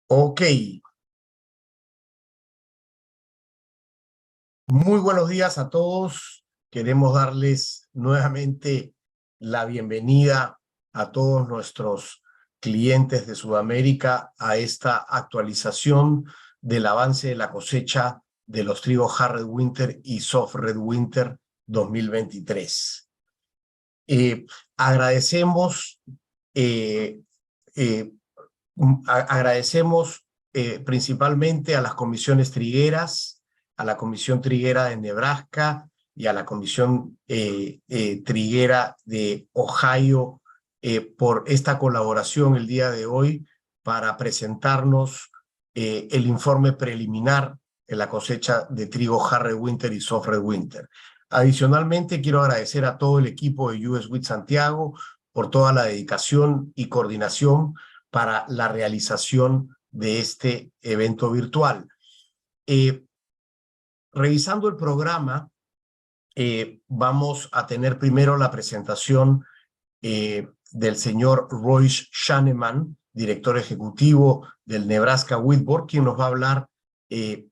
Ok, muy buenos días a todos. Queremos darles nuevamente la bienvenida a todos nuestros clientes de Sudamérica a esta actualización del avance de la cosecha de los trigos Hard Red Winter y Soft Red Winter 2023. Agradecemos eh, eh, agradecemos principalmente a las comisiones trigueras, a la Comisión Triguera de Nebraska y a la Comisión Triguera de Ohio por esta colaboración el día de hoy para presentarnos el informe preliminar de la cosecha de trigo Hard Red Winter y Soft Red Winter. Adicionalmente, quiero agradecer a todo el equipo de US Wheat Santiago por toda la dedicación y coordinación para la realización de este evento virtual. Revisando el programa, vamos a tener primero la presentación del señor Royce Shaneman, director ejecutivo del Nebraska Wheat Board, quien nos va a hablar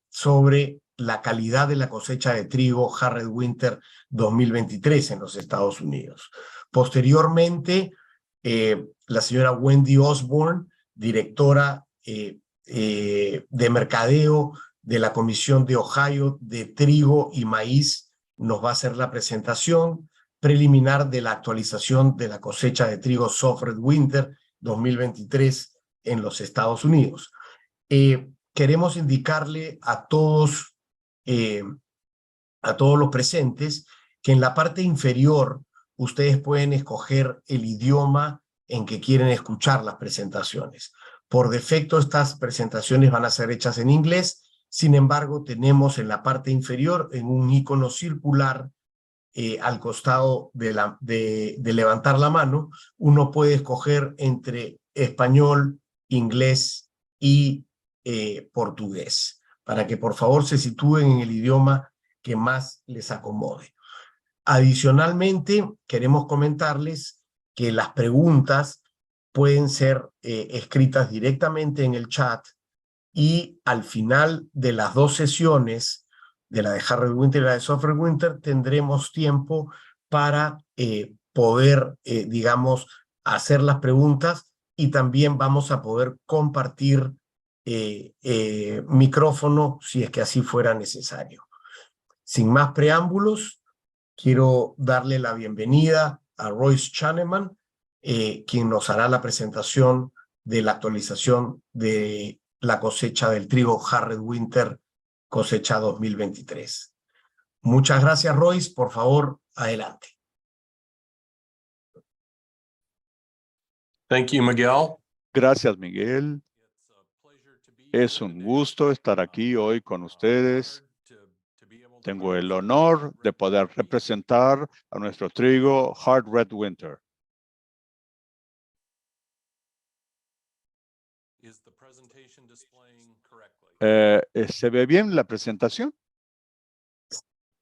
sobre la calidad de la cosecha de trigo Hard Red Winter 2023 en los Estados Unidos. Posteriormente, la señora Wendy Osborne, directora de mercadeo de la Comisión de Ohio de Trigo y Maíz, nos va a hacer la presentación preliminar de la actualización de la cosecha de trigo Soft Red Winter 2023 en los Estados Unidos. Queremos indicarle a todos los presentes que en la parte inferior ustedes pueden escoger el idioma en que quieren escuchar las presentaciones. Por defecto, estas presentaciones van a ser hechas en inglés. Sin embargo, tenemos en la parte inferior, en un icono circular, al costado de levantar la mano, uno puede escoger entre español, inglés y portugués, para que por favor se sitúen en el idioma que más les acomode. Adicionalmente, queremos comentarles que las preguntas pueden ser escritas directamente en el chat y al final de las dos sesiones, de la de Hard Red Winter y la de Soft Red Winter, tendremos tiempo para poder, digamos, hacer las preguntas y también vamos a poder compartir micrófono si es que así fuera necesario. Sin más preámbulos, quiero darle la bienvenida a Royce Shaneman, quien nos hará la presentación de la actualización de la cosecha del trigo Hard Red Winter, cosecha 2023. Muchas gracias, Royce. Por favor, adelante. Thank you, Miguel. Gracias, Miguel. Es un gusto estar aquí hoy con ustedes. Tengo el honor de poder representar a nuestro trigo Hard Red Winter. ¿Se ve bien la presentación?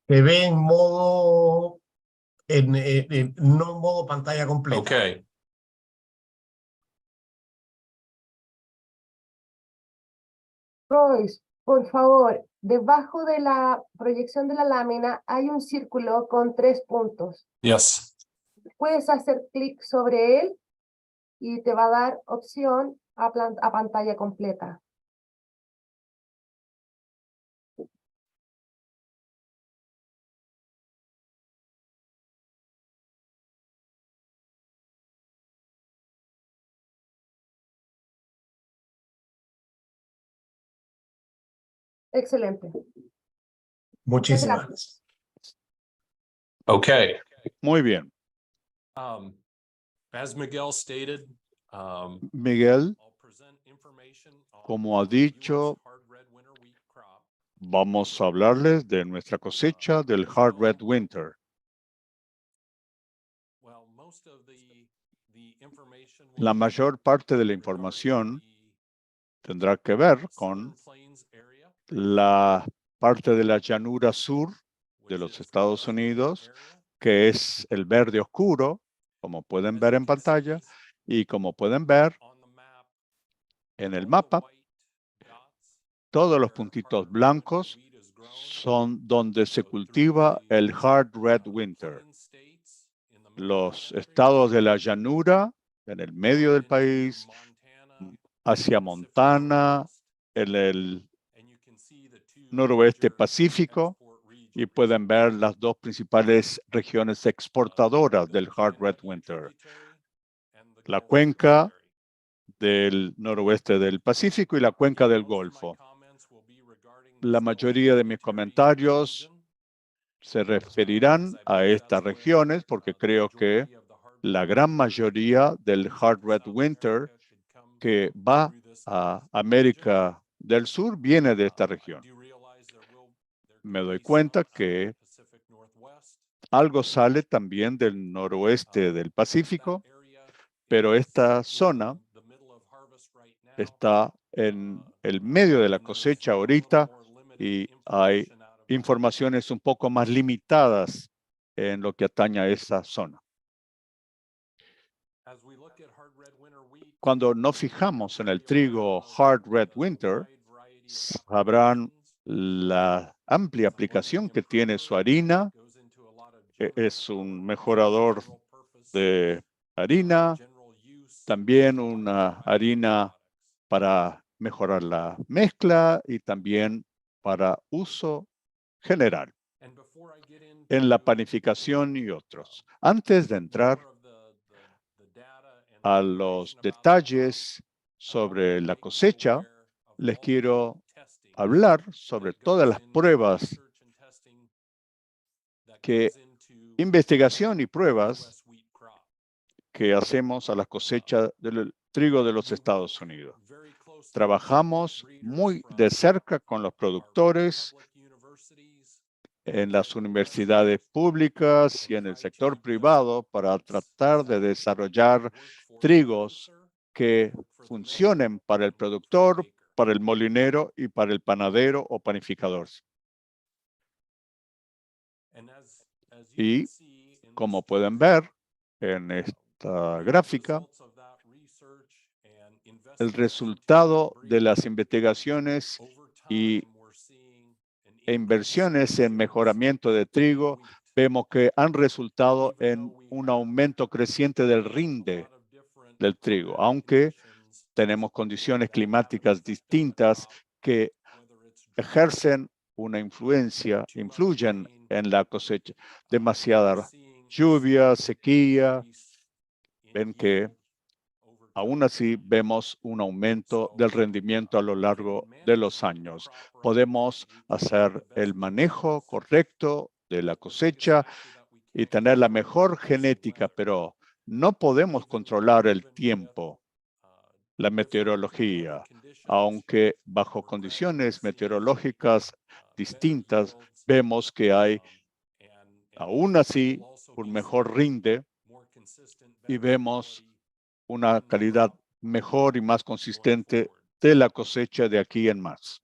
Se ve en modo, no en modo pantalla completa. Okay. Royce, por favor, debajo de la proyección de la lámina hay un círculo con 3 puntos. Yes. Puedes hacer clic sobre él y te va a dar opción a pantalla completa. Excelente. Muchísimas gracias. Okay. Muy bien. As Miguel stated, Miguel, I'll present information on como ha the dicho, US hard red winter wheat crop. vamos a hablarles de nuestra cosecha del Hard Red Winter. Well, most of the information will La be mayor parte de la regarding información the tendrá que ver con Southern Plains area, la parte de la llanura sur de which los is the Estados western Unidos, area, que es el verde oscuro, como pueden ver en pantalla, y como pueden ver on the map, en el all the mapa, white Todos los puntitos blancos son donde se cultiva el Hard Red Winter. Los estados de la llanura, en el medio del país, hacia Montana, en el noroeste pacífico, y pueden ver las dos principales regiones exportadoras del Hard Red Winter. La cuenca del noroeste del Pacífico y la cuenca del Golfo. La mayoría de mis comentarios se referirán a estas regiones porque creo que la gran mayoría del Hard Red Winter que va a América del Sur viene de esta región. Me doy cuenta que algo sale también del noroeste del Pacífico, pero esta zona está en el medio de la cosecha ahorita y hay informaciones un poco más limitadas en lo que atañe a esa zona. Cuando nos fijamos en el trigo Hard Red Winter, sabrán la amplia aplicación que tiene su harina. Es un mejorador de harina, también una harina para mejorar la mezcla y también para uso general en la panificación y otros. Antes de entrar a los detalles sobre la cosecha, les quiero hablar sobre todas las pruebas investigación y pruebas que hacemos a la cosecha del trigo de los Estados Unidos. Trabajamos muy de cerca con los productores en las universidades públicas y en el sector privado para tratar de desarrollar trigos que funcionen para el productor, para el molinero y para el panadero o panificador. Y como pueden ver en esta gráfica, el resultado de las investigaciones e inversiones en mejoramiento de trigo, vemos que han resultado en un aumento creciente del rinde del trigo, aunque tenemos condiciones climáticas distintas que ejercen una influyen en la cosecha. Demasiada lluvia, sequía. Ven que aún así vemos un aumento del rendimiento a lo largo de los años. Podemos hacer el manejo correcto de la cosecha y tener la mejor genética, pero no podemos controlar el tiempo, la meteorología, aunque bajo condiciones meteorológicas distintas, vemos que hay aún así un mejor rinde y vemos una calidad mejor y más consistente de la cosecha de aquí en más.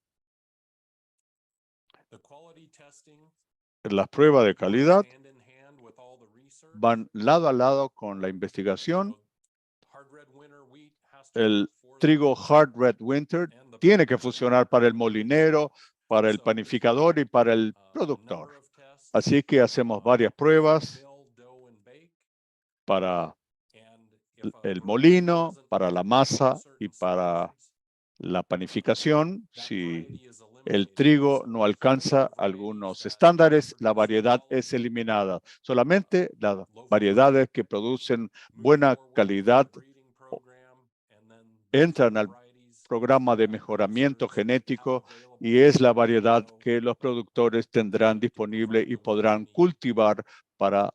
Las pruebas de calidad van lado a lado con la investigación. El trigo Hard Red Winter tiene que funcionar para el molinero, para el panificador y para el productor. Así que hacemos varias pruebas para el molino, para la masa y para la panificación. Si el trigo no alcanza algunos estándares, la variedad es eliminada. Solamente las variedades que producen buena calidad entran al programa de mejoramiento genético y es la variedad que los productores tendrán disponible y podrán cultivar para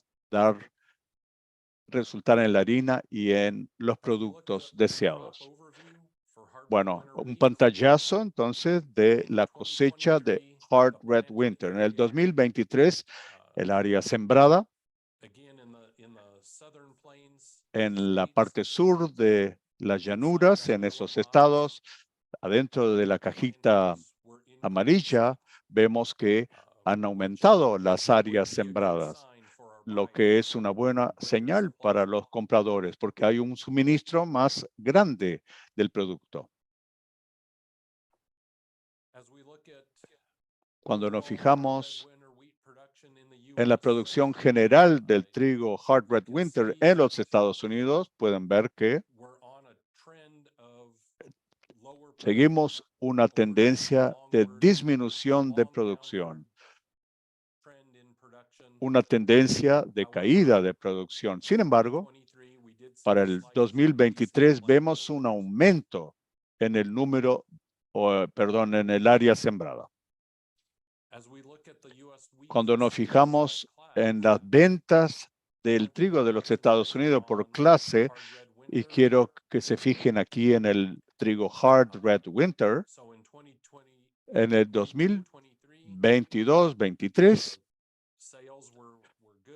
resultar en la harina y en los productos deseados. Bueno, un pantallazo entonces de la cosecha de Hard Red Winter. En el 2023, el área sembrada en la parte sur de las llanuras, en esos estados, adentro de la cajita amarilla, vemos que han aumentado las áreas sembradas, lo que es una buena señal para los compradores, porque hay un suministro más grande del producto. Cuando nos fijamos en la producción general del trigo Hard Red Winter en los Estados Unidos, pueden ver que seguimos una tendencia de disminución de producción, una tendencia de caída de producción. Sin embargo, para el 2023 vemos un aumento en el número, en el área sembrada. Cuando nos fijamos en las ventas del trigo de los Estados Unidos por clase, y quiero que se fijen aquí en el trigo Hard Red Winter, en el 2022-23,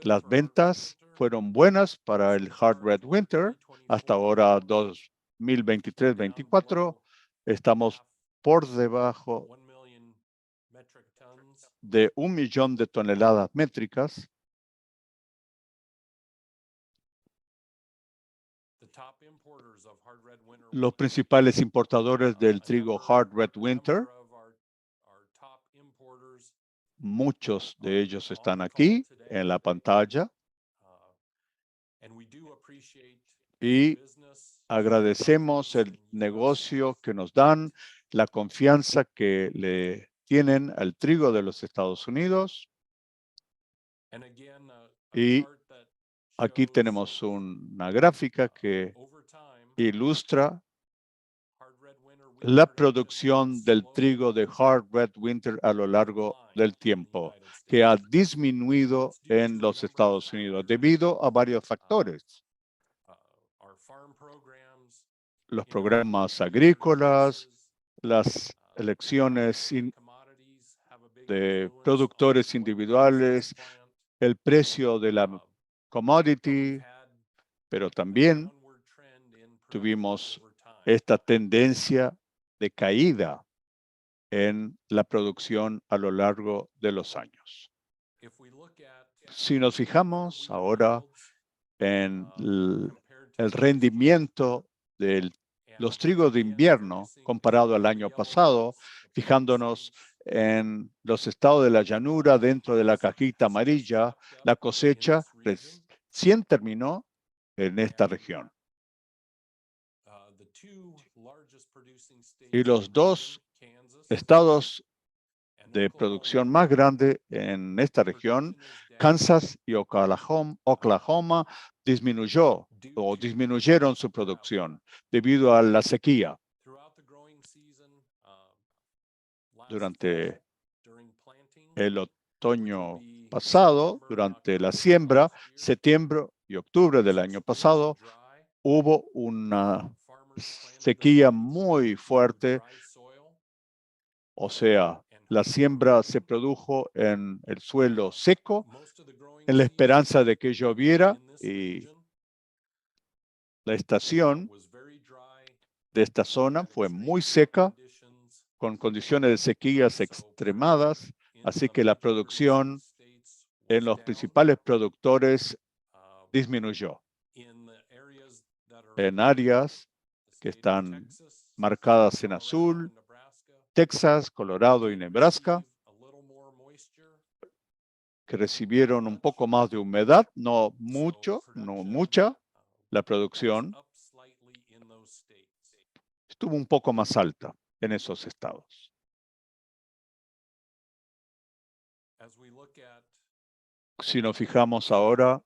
las ventas fueron buenas para el Hard Red Winter. Hasta ahora, 2023-24, estamos por debajo de 1 millón de toneladas métricas. Los principales importadores del trigo Hard Red Winter, muchos de ellos están aquí en la pantalla. Y agradecemos el negocio que nos dan, la confianza que le tienen al trigo de los Estados Unidos. Y aquí tenemos una gráfica que ilustra la producción del trigo de Hard Red Winter a lo largo del tiempo, que ha disminuido en los Estados Unidos debido a varios factores. Los programas agrícolas, las elecciones de productores individuales, el precio de la commodity, pero también tuvimos esta tendencia de caída en la producción a lo largo de los años. Si nos fijamos ahora en el rendimiento de los trigos de invierno comparado al año pasado, fijándonos en los estados de la llanura dentro de la cajita amarilla, la cosecha recién terminó en esta región. Y los dos estados de producción más grande en esta región, Kansas y Oklahoma, disminuyeron su producción debido a la sequía. Durante el otoño pasado, durante la siembra, septiembre y octubre del año pasado, hubo una sequía muy fuerte, o sea, la siembra se produjo en el suelo seco, en la esperanza de que lloviera, y la estación de esta zona fue muy seca, con condiciones de sequías extremadas, así que la producción en los principales productores disminuyó. En áreas que están marcadas en azul, Texas, Colorado y Nebraska, que recibieron un poco más de humedad, no mucha, la producción estuvo un poco más alta en esos estados. Si nos fijamos ahora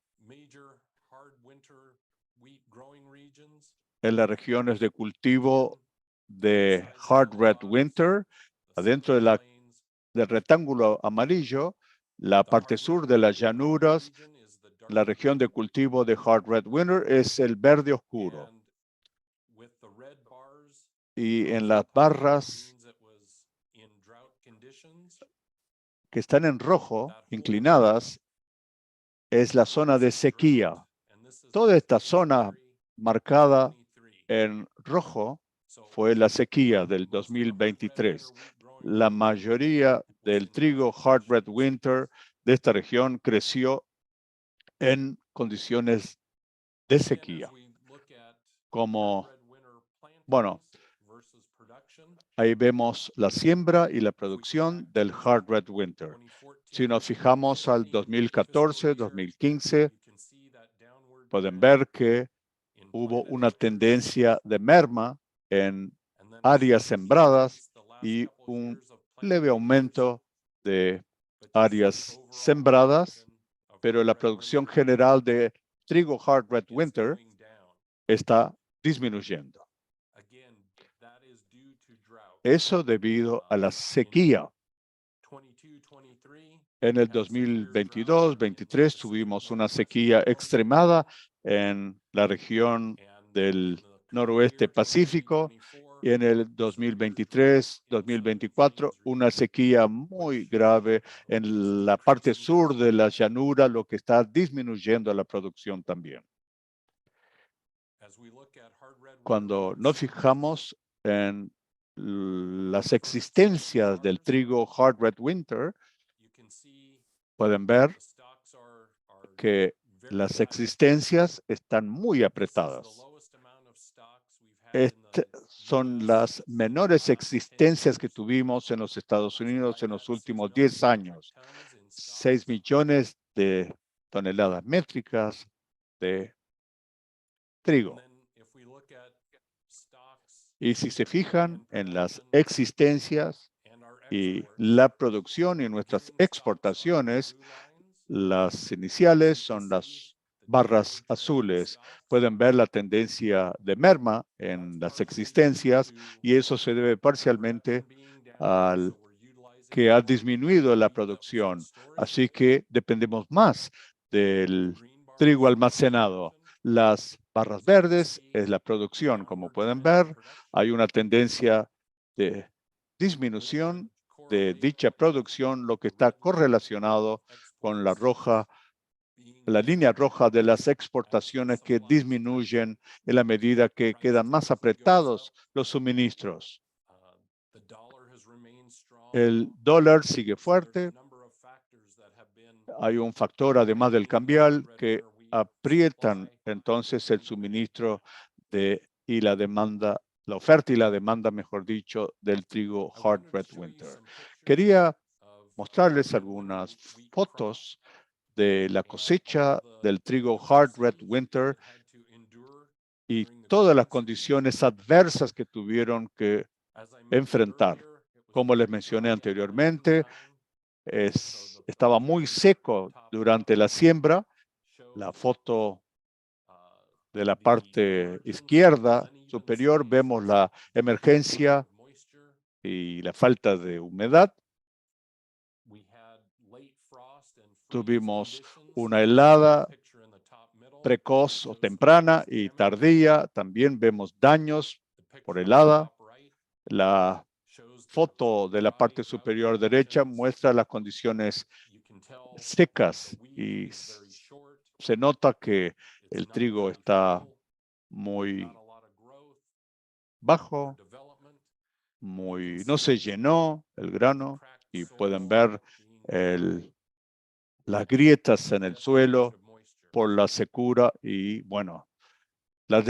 en las regiones de cultivo de Hard Red Winter, adentro del rectángulo amarillo, la parte sur de las llanuras, la región de cultivo de Hard Red Winter es el verde oscuro. Y en las barras que están en rojo, inclinadas, es la zona de sequía. Toda esta zona marcada en rojo fue la sequía del 2023. La mayoría del trigo Hard Red Winter de esta región creció en condiciones de sequía. Ahí vemos la siembra y la producción del Hard Red Winter. Si nos fijamos al 2014, 2015, pueden ver que hubo una tendencia de merma en áreas sembradas y un leve aumento de áreas sembradas, pero la producción general de trigo Hard Red Winter está disminuyendo. Eso debido a la sequía. En el 2022-23 tuvimos una sequía extremada en la región del noroeste Pacífico y en el 2023-2024 una sequía muy grave en la parte sur de la llanura, lo que está disminuyendo la producción también. Cuando nos fijamos en las existencias del trigo Hard Red Winter, pueden ver que las existencias están muy apretadas. Son las menores existencias que tuvimos en los Estados Unidos en los últimos 10 años. 6 millones de toneladas métricas de trigo. Y si se fijan en las existencias y la producción y nuestras exportaciones, las iniciales son las barras azules. Pueden ver la tendencia de merma en las existencias y eso se debe parcialmente al que ha disminuido la producción. Así que dependemos más del trigo almacenado. Las barras verdes es la producción. Como pueden ver, hay una tendencia de disminución de dicha producción, lo que está correlacionado con la línea roja de las exportaciones que disminuyen en la medida que quedan más apretados los suministros. El dólar sigue fuerte. Hay un factor, además del cambial, que aprietan entonces el suministro y la demanda, la oferta y la demanda, mejor dicho, del trigo Hard Red Winter. Quería mostrarles algunas fotos de la cosecha del trigo Hard Red Winter y todas las condiciones adversas que tuvieron que enfrentar. Como les mencioné anteriormente, estaba muy seco durante la siembra. La foto de la parte izquierda superior vemos la emergencia y la falta de humedad. Tuvimos una helada precoz o temprana y tardía. También vemos daños por helada. La foto de la parte superior derecha muestra las condiciones secas y se nota que el trigo está muy bajo, no se llenó el grano y pueden ver las grietas en el suelo por la secura y, bueno, la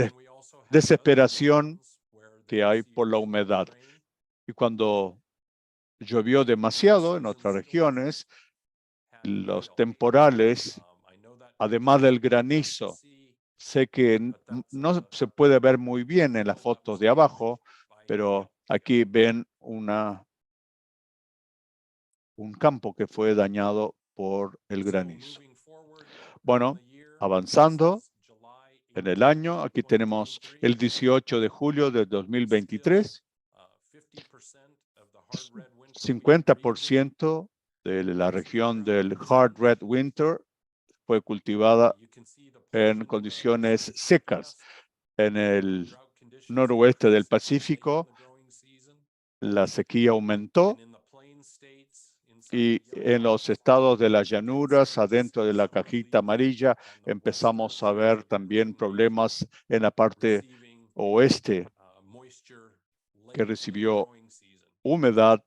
desesperación que hay por la humedad. Y cuando llovió demasiado en otras regiones, los temporales, además del granizo, sé que no se puede ver muy bien en las fotos de abajo, pero aquí ven un campo que fue dañado por el granizo. Bueno, avanzando en el año, aquí tenemos el 18 de julio de 2023. 50% de la región del Hard Red Winter fue cultivada en condiciones secas. En el noroeste del Pacífico, la sequía aumentó y en los estados de las llanuras, adentro de la cajita amarilla, empezamos a ver también problemas en la parte oeste que recibió humedad,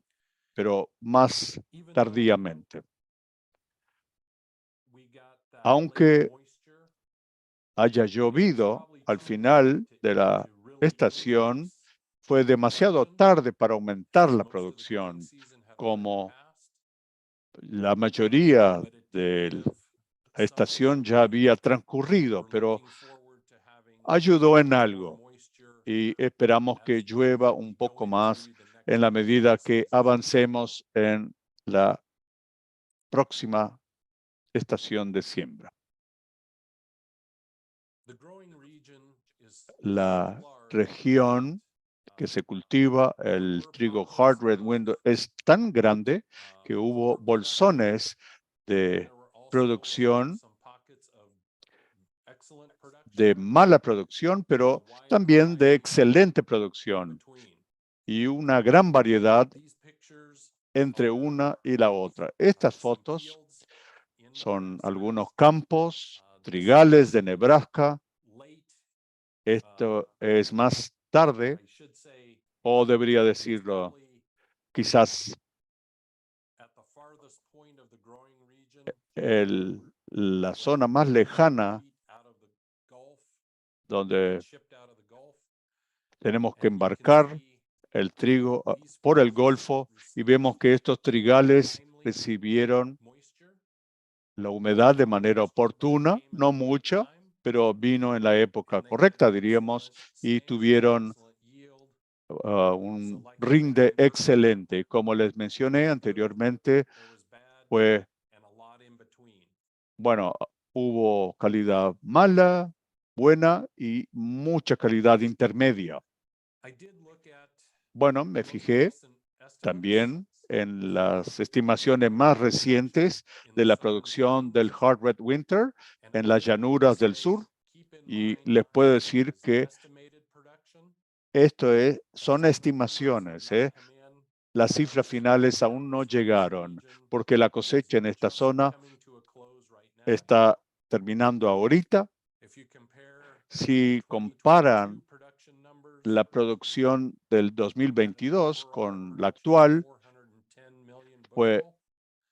pero más tardíamente. Aunque haya llovido al final de la estación, fue demasiado tarde para aumentar la producción, como la mayoría de la estación ya había transcurrido, pero ayudó en algo y esperamos que llueva un poco más en la medida que avancemos en la próxima estación de siembra. La región que se cultiva el trigo Hard Red Winter es tan grande que hubo bolsones de producción, de mala producción, pero también de excelente producción y una gran variedad entre una y la otra. Estas fotos son algunos campos trigales de Nebraska. Esto es más tarde, o debería decirlo, quizás la zona más lejana donde tenemos que embarcar el trigo por el Golfo y vemos que estos trigales recibieron la humedad de manera oportuna, no mucha, pero vino en la época correcta, diríamos, y tuvieron un rinde excelente. Como les mencioné anteriormente, hubo calidad mala, buena y mucha calidad intermedia. Bueno, me fijé también en las estimaciones más recientes de la producción del Hard Red Winter en las llanuras del sur y les puedo decir que son estimaciones. Las cifras finales aún no llegaron porque la cosecha en esta zona está terminando ahorita. Si comparan la producción del 2022 con la actual, fue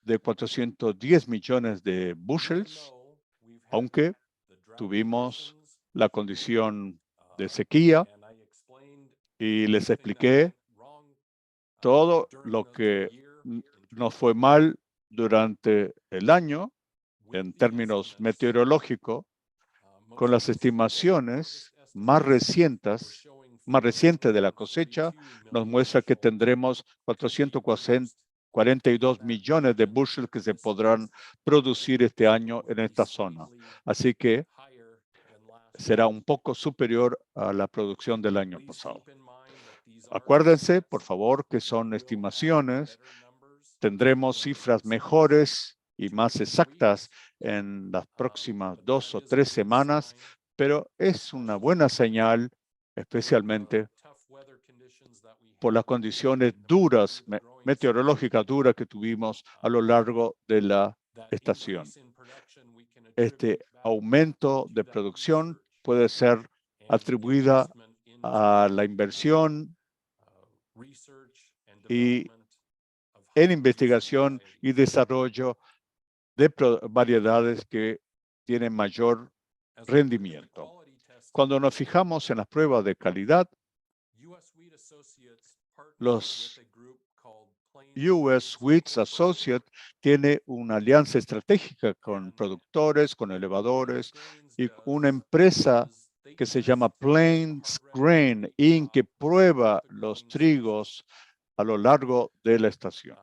de 410 millones de bushels, aunque tuvimos la condición de sequía y les expliqué todo lo que nos fue mal durante el año en términos meteorológicos, con las estimaciones más recientes de la cosecha, nos muestra que tendremos 442 millones de bushels que se podrán producir este año en esta zona. Así que será un poco superior a la producción del año pasado. Acuérdense, por favor, que son estimaciones. Tendremos cifras mejores y más exactas en las próximas 2 o 3 semanas, pero es una buena señal, especialmente por las condiciones duras, meteorológicas duras que tuvimos a lo largo de la estación. Este aumento de producción puede ser atribuida a la inversión y en investigación y desarrollo de variedades que tienen mayor rendimiento. Cuando nos fijamos en las pruebas de calidad, los US Wheat Associates tiene una alianza estratégica con productores, con elevadores y una empresa que se llama Plains Grain Inc. que prueba los trigos a lo largo de la estación.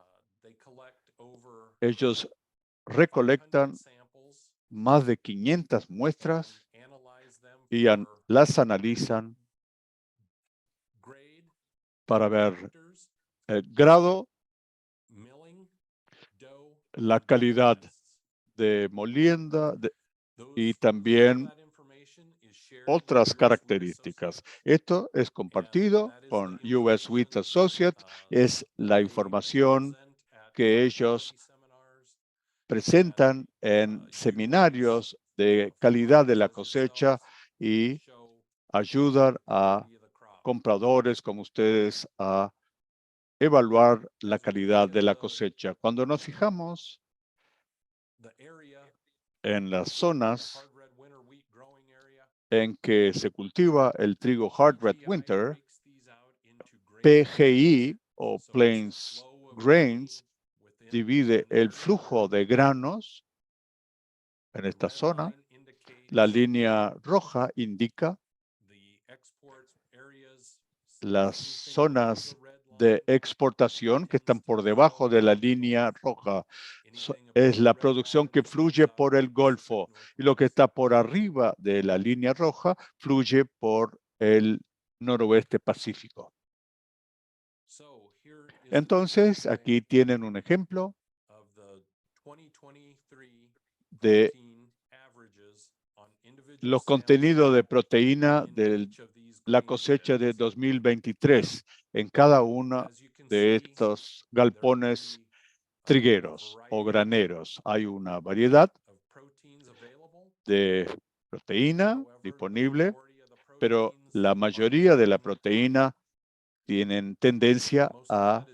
Ellos recolectan más de 500 muestras y las analizan para ver el grado, la calidad de molienda y también otras características. Esto es compartido con US Wheat Associates, es la información que ellos presentan en seminarios de calidad de la cosecha y ayudan a compradores como ustedes a evaluar la calidad de la cosecha. Cuando nos fijamos en las zonas en que se cultiva el trigo Hard Red Winter, PGI o Plains Grains divide el flujo de granos en esta zona. La línea roja indica las zonas de exportación que están por debajo de la línea roja. Es la producción que fluye por el Golfo, y lo que está por arriba de la línea roja fluye por el noroeste Pacífico. Entonces, aquí tienen un ejemplo de los contenidos de proteína de la cosecha de 2023 en cada uno de estos galpones trigueros o graneros. Hay una variedad de proteína disponible, pero la mayoría de la proteína tienen tendencia a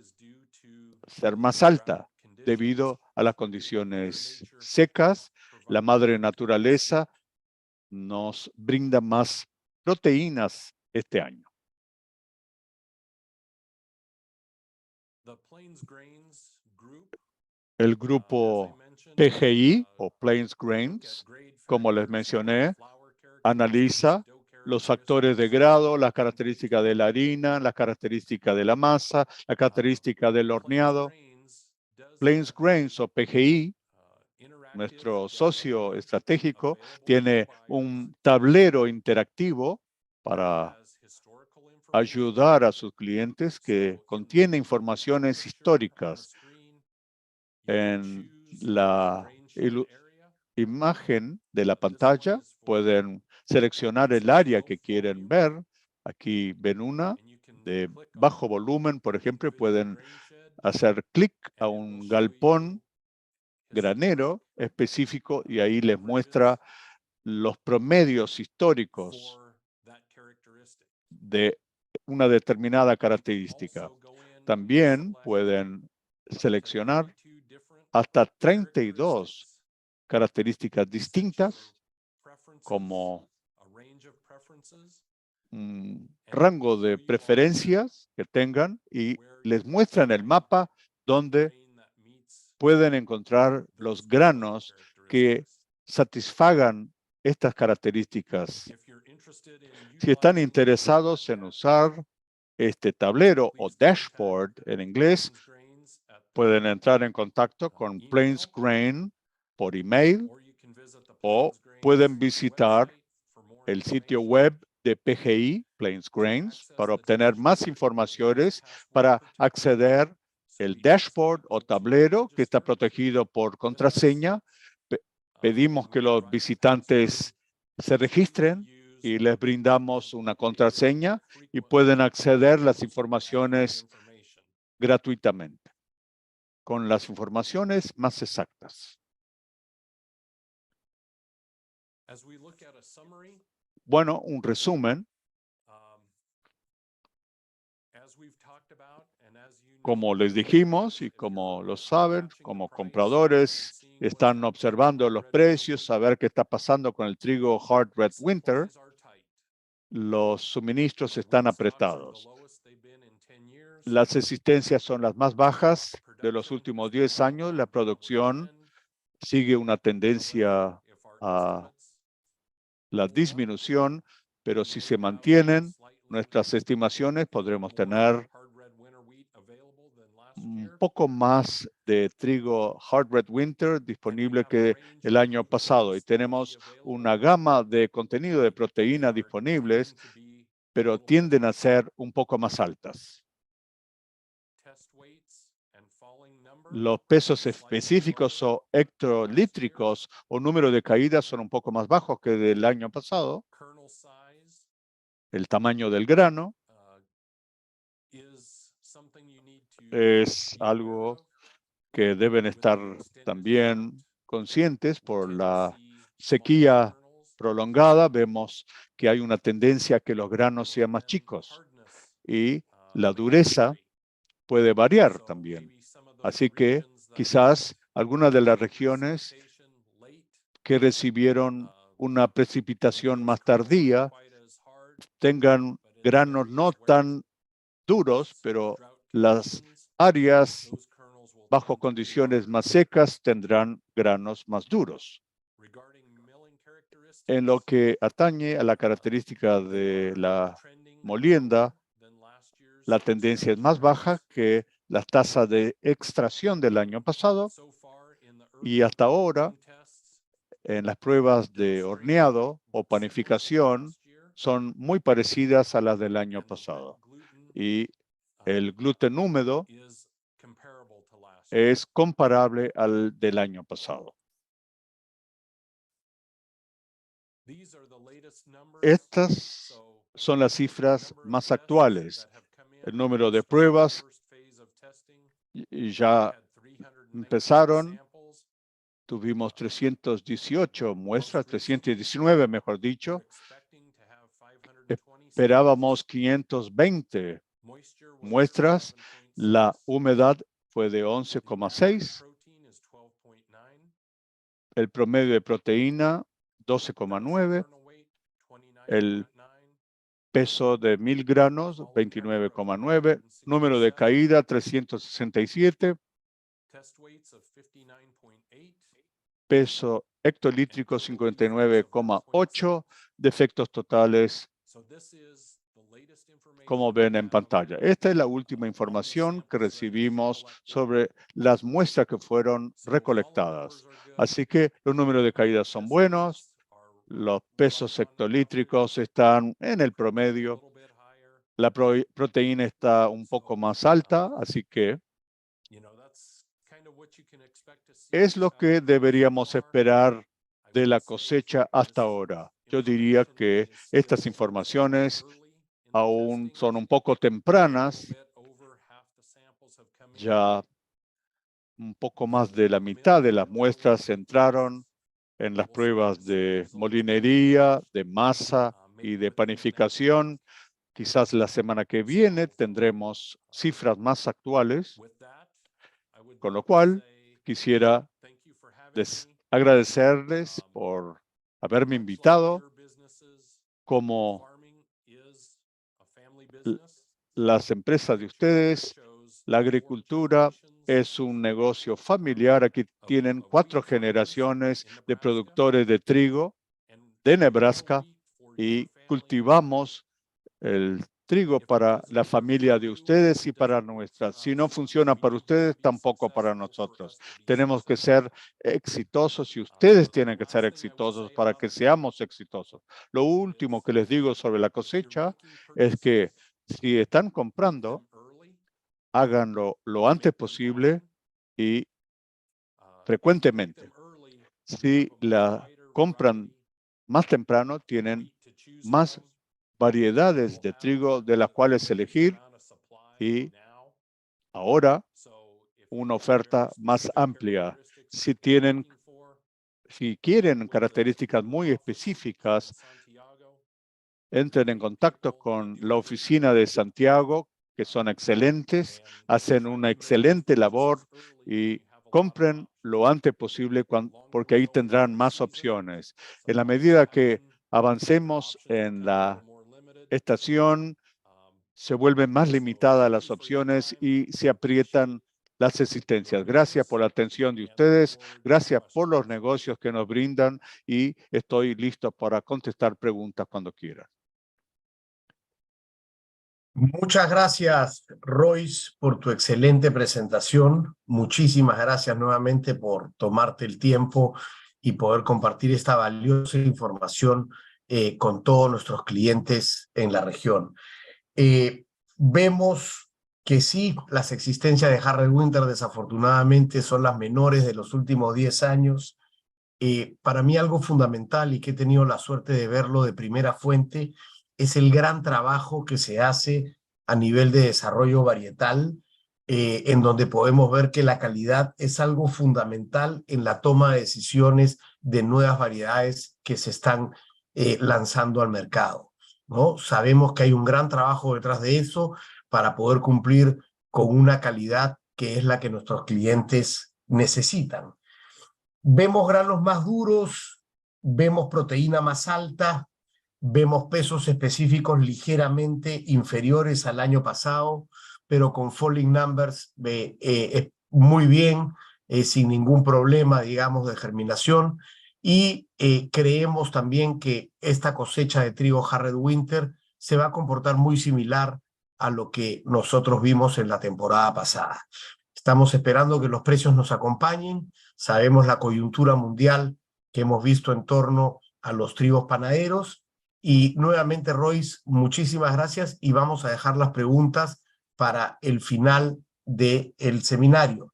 ser más alta debido a las condiciones secas. La madre naturaleza nos brinda más proteínas este año. El grupo PGI o Plains Grains, como les mencioné, analiza los factores de grado, las características de la harina, las características de la masa, la característica del horneado. Plains Grains o PGI, nuestro socio estratégico, tiene un tablero interactivo para ayudar a sus clientes que contiene informaciones históricas. En la imagen de la pantalla pueden seleccionar el área que quieren ver. Aquí ven una de bajo volumen, por ejemplo, pueden hacer clic a un galpón granero específico y ahí les muestra los promedios históricos de una determinada característica. También pueden seleccionar hasta 32 características distintas como un rango de preferencias que tengan y les muestran el mapa donde pueden encontrar los granos que satisfagan estas características. Si están interesados en usar este tablero o dashboard en inglés, pueden entrar en contacto con Plains Grain por email o pueden visitar el sitio web de PGI, Plains Grains, para obtener más informaciones para acceder al dashboard o tablero que está protegido por contraseña. Pedimos que los visitantes se registren y les brindamos una contraseña y pueden acceder a las informaciones gratuitamente, con las informaciones más exactas. Bueno, un resumen. Como les dijimos y como lo saben, como compradores están observando los precios, saber qué está pasando con el trigo Hard Red Winter. Los suministros están apretados. Las existencias son las más bajas de los últimos 10 años. La producción sigue una tendencia a la disminución, pero si se mantienen nuestras estimaciones, podremos tener un poco más de trigo Hard Red Winter disponible que el año pasado. Y tenemos una gama de contenido de proteína disponibles, pero tienden a ser un poco más altas. Los pesos específicos o hectolítricos o número de caídas son un poco más bajos que del año pasado. El tamaño del grano es algo que deben estar también conscientes por la sequía prolongada. Vemos que hay una tendencia a que los granos sean más chicos y la dureza puede variar también. Así que quizás algunas de las regiones que recibieron una precipitación más tardía tengan granos no tan duros, pero las áreas bajo condiciones más secas tendrán granos más duros. En lo que atañe a la característica de la molienda, la tendencia es más baja que la tasa de extracción del año pasado y hasta ahora en las pruebas de horneado o panificación son muy parecidas a las del año pasado. Y el gluten húmedo es comparable al del año pasado. Estas son las cifras más actuales. El número de pruebas ya empezaron. Tuvimos 318 muestras, 319 mejor dicho. Esperábamos 520 muestras. La humedad fue de 11,6. El promedio de proteína, 12,9. El peso de 1000 granos, 29,9. Número de caída, 367. Peso hectolítrico, 59,8. Defectos totales, como ven en pantalla. Esta es la última información que recibimos sobre las muestras que fueron recolectadas. Así que los números de caídas son buenos. Los pesos hectolítricos están en el promedio. La proteína está un poco más alta, así que es lo que deberíamos esperar de la cosecha hasta ahora. Yo diría que estas informaciones aún son un poco tempranas. Ya un poco más de la mitad de las muestras entraron en las pruebas de molinería, de masa y de panificación. Quizás la semana que viene tendremos cifras más actuales, con lo cual quisiera agradecerles por haberme invitado. Como las empresas de ustedes, la agricultura es un negocio familiar. Aquí tienen 4 generaciones de productores de trigo de Nebraska y cultivamos el trigo para la familia de ustedes y para nuestra. Si no funciona para ustedes, tampoco para nosotros. Tenemos que ser exitosos y ustedes tienen que ser exitosos para que seamos exitosos. Lo último que les digo sobre la cosecha es que si están comprando, háganlo lo antes posible y frecuentemente. Si la compran más temprano, tienen más variedades de trigo de las cuales elegir y ahora una oferta más amplia. Si quieren características muy específicas, entren en contacto con la oficina de Santiago, que son excelentes, hacen una excelente labor y compren lo antes posible porque ahí tendrán más opciones. En la medida que avancemos en la estación, se vuelven más limitadas las opciones y se aprietan las existencias. Gracias por la atención de ustedes, gracias por los negocios que nos brindan y estoy listo para contestar preguntas cuando quieran. Muchas gracias, Royce, por tu excelente presentación. Muchísimas gracias nuevamente por tomarte el tiempo y poder compartir esta valiosa información con todos nuestros clientes en la región. Vemos que sí, las existencias de Harry Winter desafortunadamente son las menores de los últimos 10 años. Para mí algo fundamental y que he tenido la suerte de verlo de primera fuente es el gran trabajo que se hace a nivel de desarrollo varietal, en donde podemos ver que la calidad es algo fundamental en la toma de decisiones de nuevas variedades que se están lanzando al mercado, ¿no? Sabemos que hay un gran trabajo detrás de eso para poder cumplir con una calidad que es la que nuestros clientes necesitan. Vemos granos más duros, vemos proteína más alta, Vemos pesos específicos ligeramente inferiores al año pasado, pero con falling numbers muy bien, sin ningún problema, digamos, de germinación. Y creemos también que esta cosecha de trigo Harvest Winter se va a comportar muy similar a lo que nosotros vimos en la temporada pasada. Estamos esperando que los precios nos acompañen. Sabemos la coyuntura mundial que hemos visto en torno a los trigos panaderos. Y nuevamente, Royce, muchísimas gracias y vamos a dejar las preguntas para el final del seminario.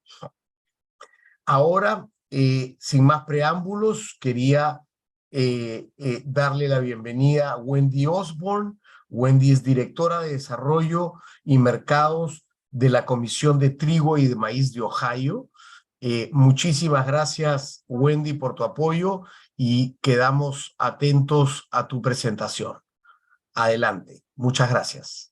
Ahora, sin más preámbulos, quería darle la bienvenida a Wendy Osborne. Wendy es directora de Desarrollo y Mercados de la Comisión de Trigo y de Maíz de Ohio. Muchísimas gracias, Wendy, por tu apoyo y quedamos atentos a tu presentación. Adelante. Muchas gracias.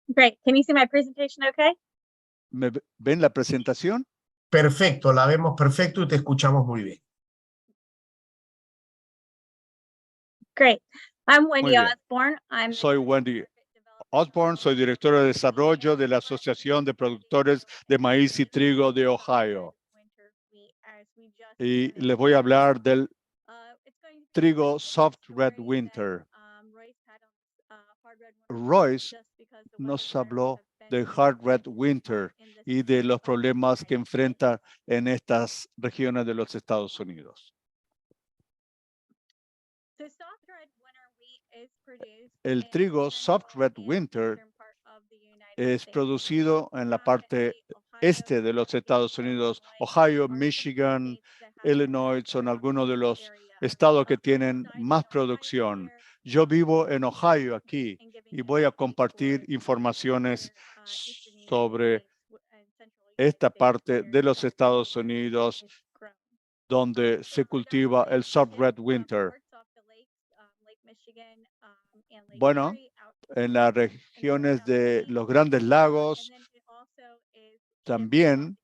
Great. Can you see my presentation okay? ¿Ven la presentación? Perfecto, la vemos perfecto y te escuchamos muy bien. Great. I'm Wendy bien. Osborne. Soy Wendy Osborne, soy directora de desarrollo de la Asociación de Productores de Maíz y Trigo de Ohio. Y les voy a hablar del trigo Soft Red Winter. Royce nos habló de Hard Red Winter y de los problemas que enfrenta en estas regiones de los Estados Unidos. El trigo Soft Red Winter es producido en la parte este de los Estados Unidos. Ohio, Michigan, Illinois son algunos de los estados que tienen más producción. Yo vivo en Ohio aquí y voy a compartir informaciones sobre esta parte de los Estados Unidos donde se cultiva el Soft Red Winter. Bueno, en las regiones de los Grandes Lagos también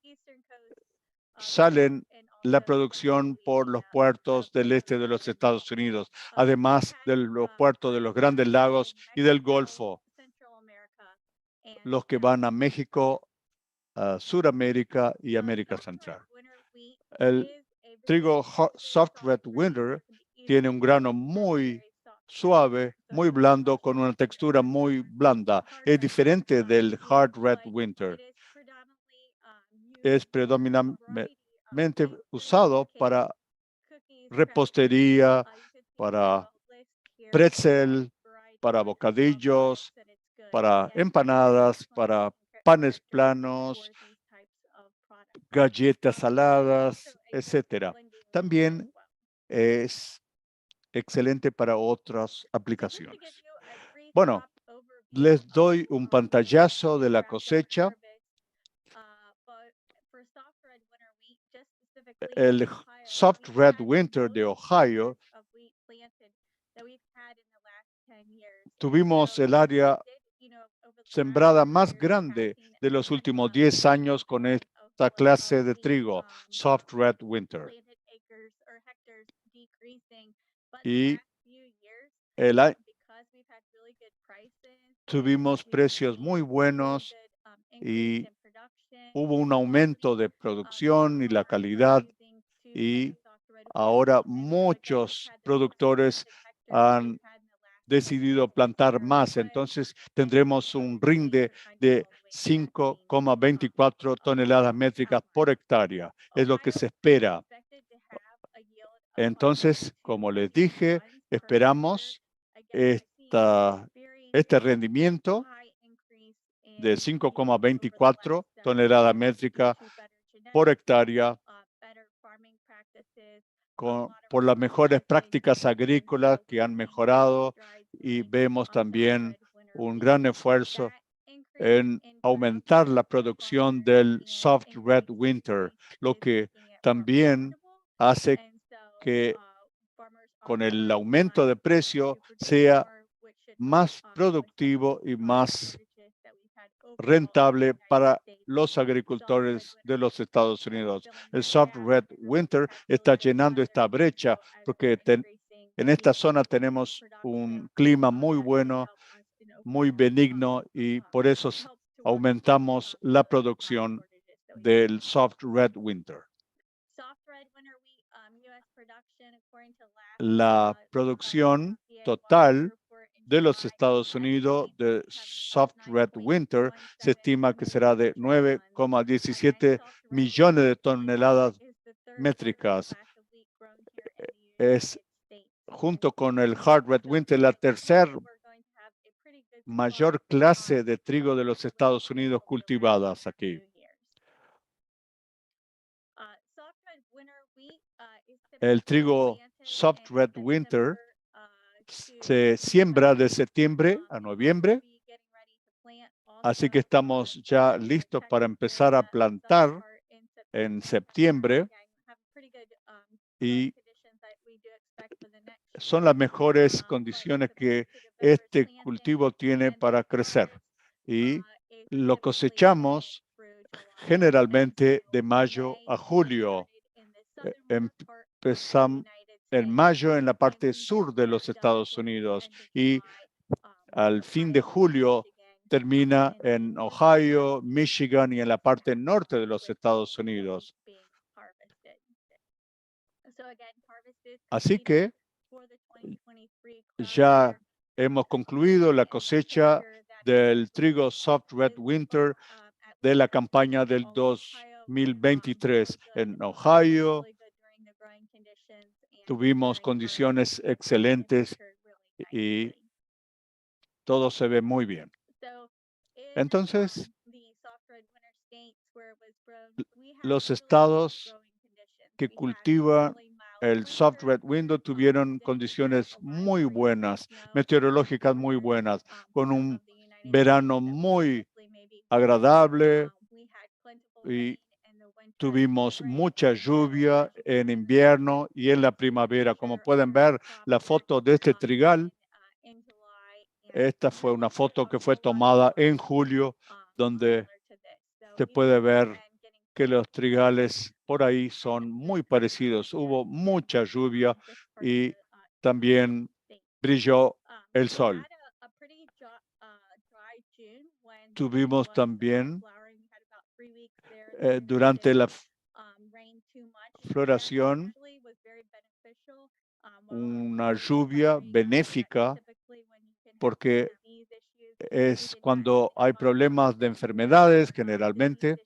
salen la producción por los puertos del este de los Estados Unidos, además de los puertos de los Grandes Lagos y del Golfo, los que van a México, a Sudamérica y América Central. El trigo Soft Red Winter tiene un grano muy suave, muy blando, con una textura muy blanda. Es diferente del Hard Red Winter. Es predominantemente usado para repostería, para pretzel, para bocadillos, para empanadas, para panes planos, galletas saladas, etc. También es excelente para otras aplicaciones. Bueno, les doy un pantallazo de la cosecha. El Soft Red Winter de Ohio, tuvimos el área sembrada más grande de los últimos 10 años con esta clase de trigo, Soft Red Winter. Y tuvimos precios muy buenos y hubo un aumento de producción y la calidad, y ahora muchos productores han decidido plantar más. Entonces tendremos un rinde de 5,24 toneladas métricas por hectárea. Es lo que se espera. Entonces, como les dije, esperamos este rendimiento de 5,24 toneladas métricas por hectárea por las mejores prácticas agrícolas que han mejorado, y vemos también un gran esfuerzo en aumentar la producción del Soft Red Winter, lo que también hace que con el aumento de precio sea más productivo y más rentable para los agricultores de los Estados Unidos. El Soft Red Winter está llenando esta brecha porque en esta zona tenemos un clima muy bueno, muy benigno, y por eso aumentamos la producción del Soft Red Winter. La producción total de los Estados Unidos de Soft Red Winter se estima que será de 9,17 millones de toneladas métricas. Es, junto con el Hard Red Winter, la tercera mayor clase de trigo de los Estados Unidos cultivadas aquí. El trigo Soft Red Winter se siembra de septiembre a noviembre, así que estamos ya listos para empezar a plantar en septiembre, y son las mejores condiciones que este cultivo tiene para crecer. Y lo cosechamos generalmente de mayo a julio. Empezamos en mayo en la parte sur de los Estados Unidos y al fin de julio termina en Ohio, Michigan y en la parte norte de los Estados Unidos. Así que ya hemos concluido la cosecha del trigo Soft Red Winter de la campaña del 2023 en Ohio. Tuvimos condiciones excelentes y todo se ve muy bien. Entonces, los estados que cultivan el Soft Red Winter tuvieron condiciones muy buenas, meteorológicas muy buenas, con un verano muy agradable y tuvimos mucha lluvia en invierno y en la primavera. Como pueden ver, la foto de este trigal, esta fue una foto que fue tomada en julio, donde se puede ver que los trigales por ahí son muy parecidos. Hubo mucha lluvia y también brilló el sol. Tuvimos también durante la floración una lluvia benéfica, porque es cuando hay problemas de enfermedades generalmente,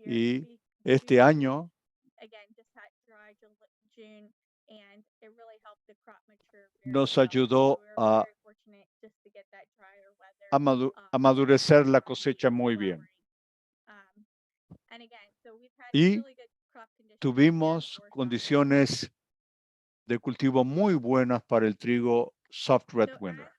y este año nos ayudó a amadurecer la cosecha muy bien. Y tuvimos condiciones de cultivo muy buenas para el trigo Soft Red Winter.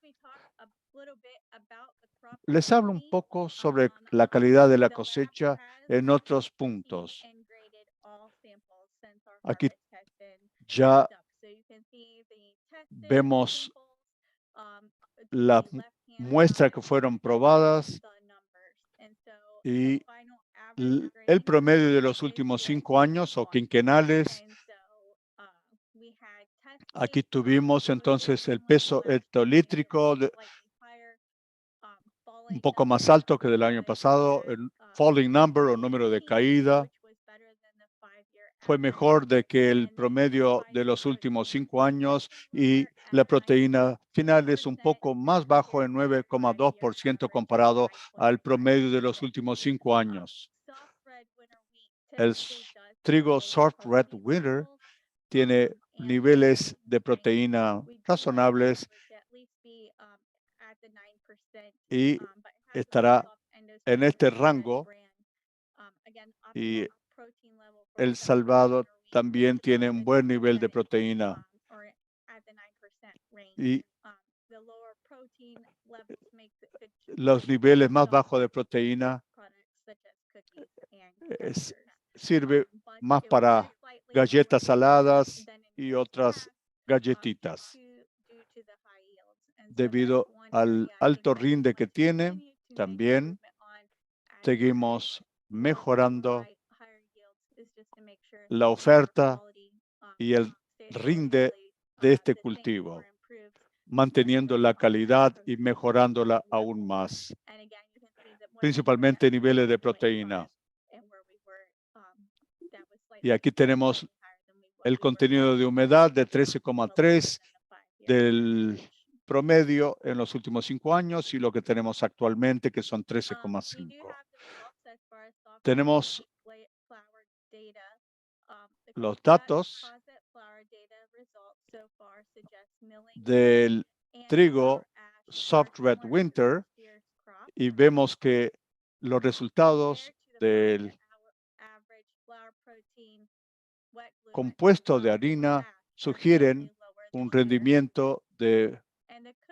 Les hablo un poco sobre la calidad de la cosecha en otros puntos. Aquí ya vemos las muestras que fueron probadas y el promedio de los últimos 5 años o quinquenales. Aquí tuvimos entonces el peso hectolítrico un poco más alto que del año pasado. El falling number o número de caída fue mejor de que el promedio de los últimos 5 años, y la proteína final es un poco más bajo en 9,2% comparado al promedio de los últimos 5 años. El trigo Soft Red Winter tiene niveles de proteína razonables y estará en este rango, y El Salvador también tiene un buen nivel de proteína. Y los niveles más bajos de proteína sirve más para galletas saladas y otras galletitas. Debido al alto rinde que tiene, también seguimos mejorando la oferta y el rinde de este cultivo, manteniendo la calidad y mejorándola aún más, principalmente niveles de proteína. Y aquí tenemos el contenido de humedad de 13,3 del promedio en los últimos 5 años y lo que tenemos actualmente, que son 13,5. Tenemos los datos del trigo Soft Red Winter y vemos que los resultados del compuesto de harina sugieren un rendimiento de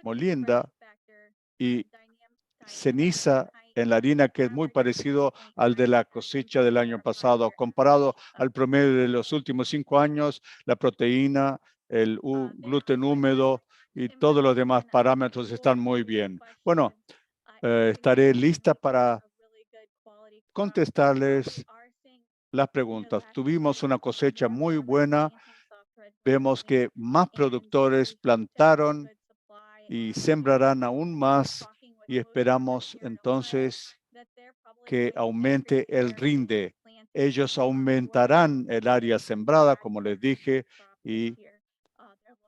molienda y ceniza en la harina que es muy parecido al de la cosecha del año pasado. Comparado al promedio de los últimos 5 años, la proteína, el gluten húmedo y todos los demás parámetros están muy bien. Bueno, estaré lista para contestarles las preguntas. Tuvimos una cosecha muy buena. Vemos que más productores plantaron y sembrarán aún más y esperamos entonces que aumente el rinde. Ellos aumentarán el área sembrada, como les dije, y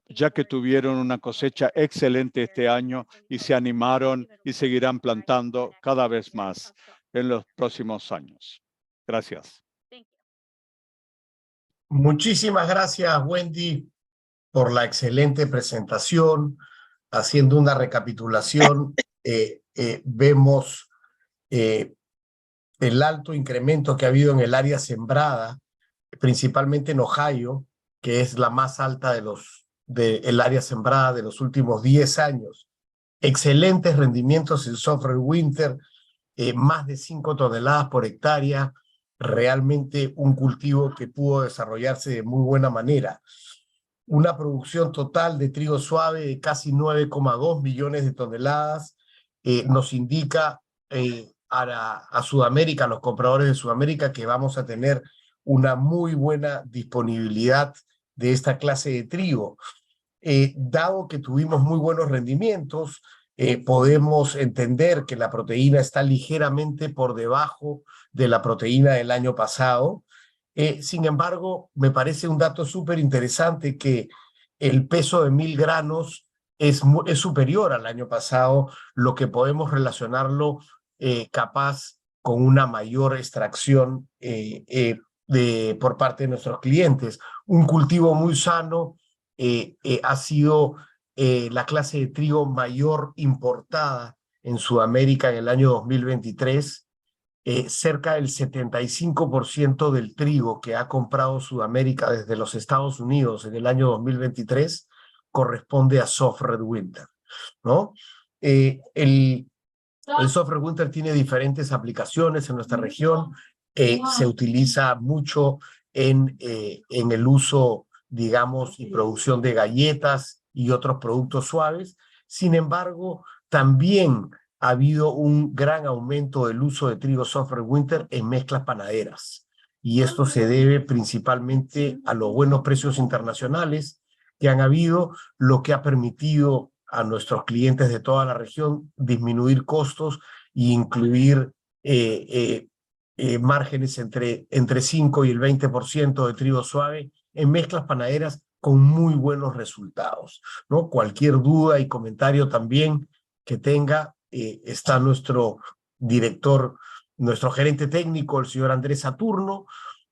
ya que tuvieron una cosecha excelente este año y se animaron y seguirán plantando cada vez más en los próximos años. Gracias. Muchísimas gracias, Wendy, por la excelente presentación. Haciendo una recapitulación, vemos el alto incremento que ha habido en el área sembrada, principalmente en Ohio, que es la más alta del área sembrada de los últimos 10 años. Excelentes rendimientos en Soft Red Winter, más de 5 toneladas por hectárea, realmente un cultivo que pudo desarrollarse de muy buena manera. Una producción total de trigo suave de casi 9,2 millones de toneladas, nos indica a Sudamérica, a los compradores de Sudamérica, que vamos a tener una muy buena disponibilidad de esta clase de trigo. Dado que tuvimos muy buenos rendimientos, podemos entender que la proteína está ligeramente por debajo de la proteína del año pasado. Sin embargo, me parece un dato súper interesante que el peso de 1000 granos es superior al año pasado, lo que podemos relacionarlo capaz con una mayor extracción por parte de nuestros clientes. Un cultivo muy sano ha sido la clase de trigo mayor importada en Sudamérica en el año 2023. Cerca del 75% del trigo que ha comprado Sudamérica desde los Estados Unidos en el año 2023 corresponde a Soft Red Winter, ¿no? El Soft Red Winter tiene diferentes aplicaciones en nuestra región. Se utiliza mucho en el uso, digamos, y producción de galletas y otros productos suaves. Sin embargo, también ha habido un gran aumento del uso de trigo Soft Red Winter en mezclas panaderas. Y esto se debe principalmente a los buenos precios internacionales que han habido, lo que ha permitido a nuestros clientes de toda la región disminuir costos e incluir márgenes entre 5 y el 20% de trigo suave en mezclas panaderas con muy buenos resultados, ¿no? Cualquier duda y comentario también que tenga, está nuestro director, nuestro gerente técnico, el señor Andrés Saturno,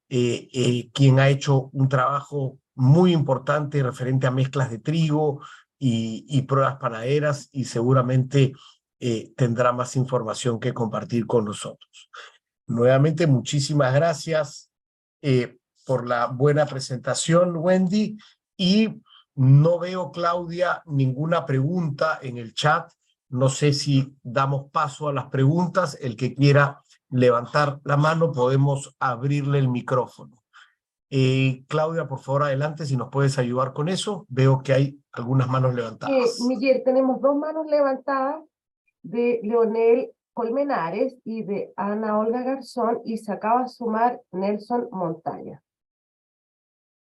quien ha hecho un trabajo muy importante referente a mezclas de trigo y pruebas panaderas y seguramente tendrá más información que compartir con nosotros. Nuevamente, muchísimas gracias por la buena presentación, Wendy. Y no veo, Claudia, ninguna pregunta en el chat. No sé si damos paso a las preguntas. El que quiera levantar la mano, podemos abrirle el micrófono. Claudia, por favor, adelante, si nos puedes ayudar con eso. Veo que hay algunas manos levantadas. Miguel, tenemos 2 manos levantadas de Leonel Colmenares y de Ana Olga Garzón, y se acaba de sumar Nelson Montaña.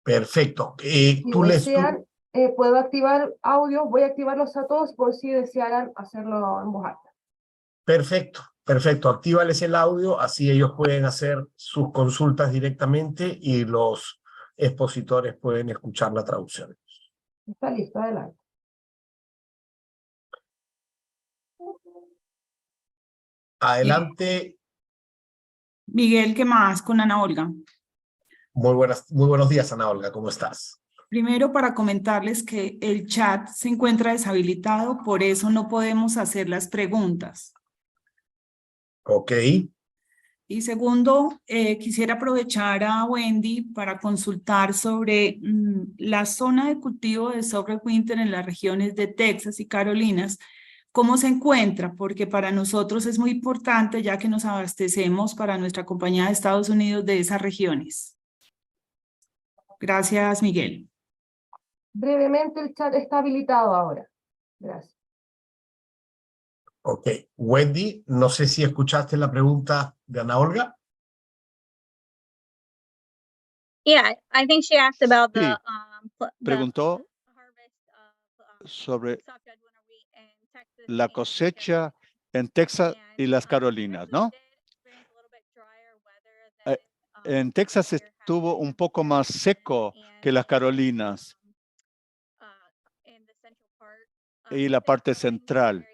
Perfecto. Si Tú desean, puedo activar audio, voy a activarlos a todos por si desearan hacerlo en voz alta. Perfecto, perfecto. Actívales el audio, así ellos pueden hacer sus consultas directamente y los expositores pueden escuchar la traducción. Está listo, adelante. Adelante. Miguel, ¿qué más con Ana Olga? Muy buenos días, Ana Olga, ¿cómo estás? Primero, para comentarles que el chat se encuentra deshabilitado, por eso no podemos hacer las preguntas. Ok. Y segundo, quisiera aprovechar a Wendy para consultar sobre la zona de cultivo de Winter en las regiones de Texas y Carolinas. ¿Cómo se encuentra? Porque para nosotros es muy importante, ya que nos abastecemos para nuestra compañía de Estados Unidos de esas regiones. Gracias, Miguel. Brevemente, el chat está habilitado ahora. Gracias. Ok. Wendy, no sé si escuchaste la pregunta de Ana Olga. Yeah, I think she asked about Sí, the preguntó harvest of sobre softwood winter wheat in Texas la and cosecha en Texas y las Carolinas, ¿no? En Texas estuvo un poco más seco que las Carolinas y la parte central.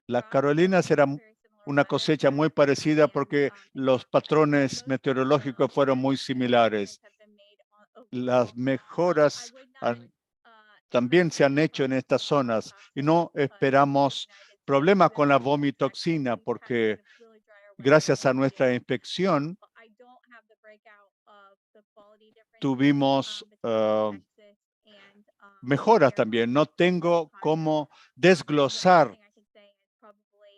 Las Carolinas eran una cosecha muy parecida porque los patrones meteorológicos fueron muy similares. Las mejoras también se han hecho en estas zonas y no esperamos problemas con la vomitoxina porque gracias a nuestra inspección tuvimos mejoras también. No tengo cómo desglosar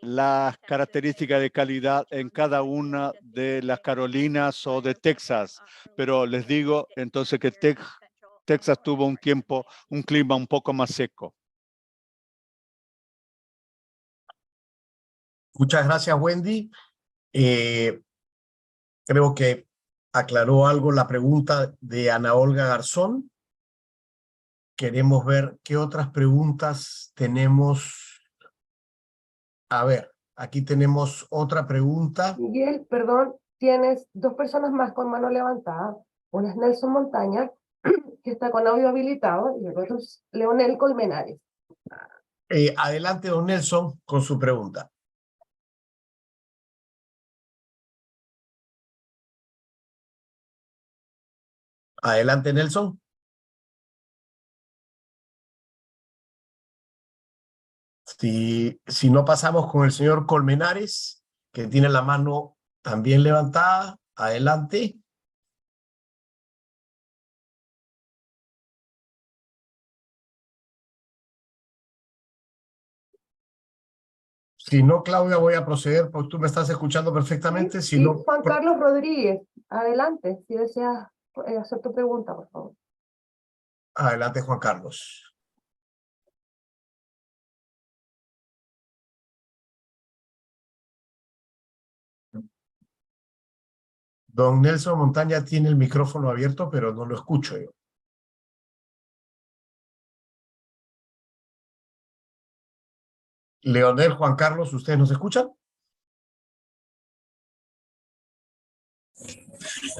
las características de calidad en cada una de las Carolinas o de Texas, pero les digo entonces que Texas tuvo un clima un poco más seco. Muchas gracias, Wendy. Creo que aclaró algo la pregunta de Ana Olga Garzón. Queremos ver qué otras preguntas tenemos. A ver, aquí tenemos otra pregunta. Miguel, perdón, tienes dos personas más con mano levantada. Una es Nelson Montaña, que está con audio habilitado, y el otro es Leonel Colmenares. Adelante, don Nelson, con su pregunta. Adelante, Nelson. Si no pasamos con el señor Colmenares, que tiene la mano también levantada. Adelante. Si no, Claudia, voy a proceder, porque tú me estás escuchando perfectamente. Si Y no, Juan Carlos Rodríguez, adelante, si deseas hacer tu pregunta, por favor. adelante, Juan Carlos. Don Nelson Montaña tiene el micrófono abierto, pero no lo escucho yo. Leonel, Juan Carlos, ¿ustedes nos escuchan?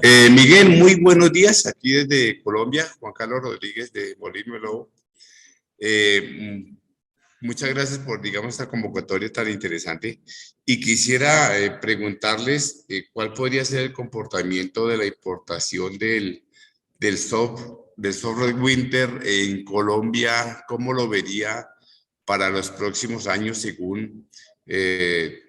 Miguel, muy buenos días. Aquí desde Colombia, Juan Carlos Rodríguez de Molino Lobo. Muchas gracias por, digamos, esta convocatoria tan interesante. Y quisiera preguntarles cuál podría ser el comportamiento de la importación del soft winter en Colombia, cómo lo vería para los próximos años según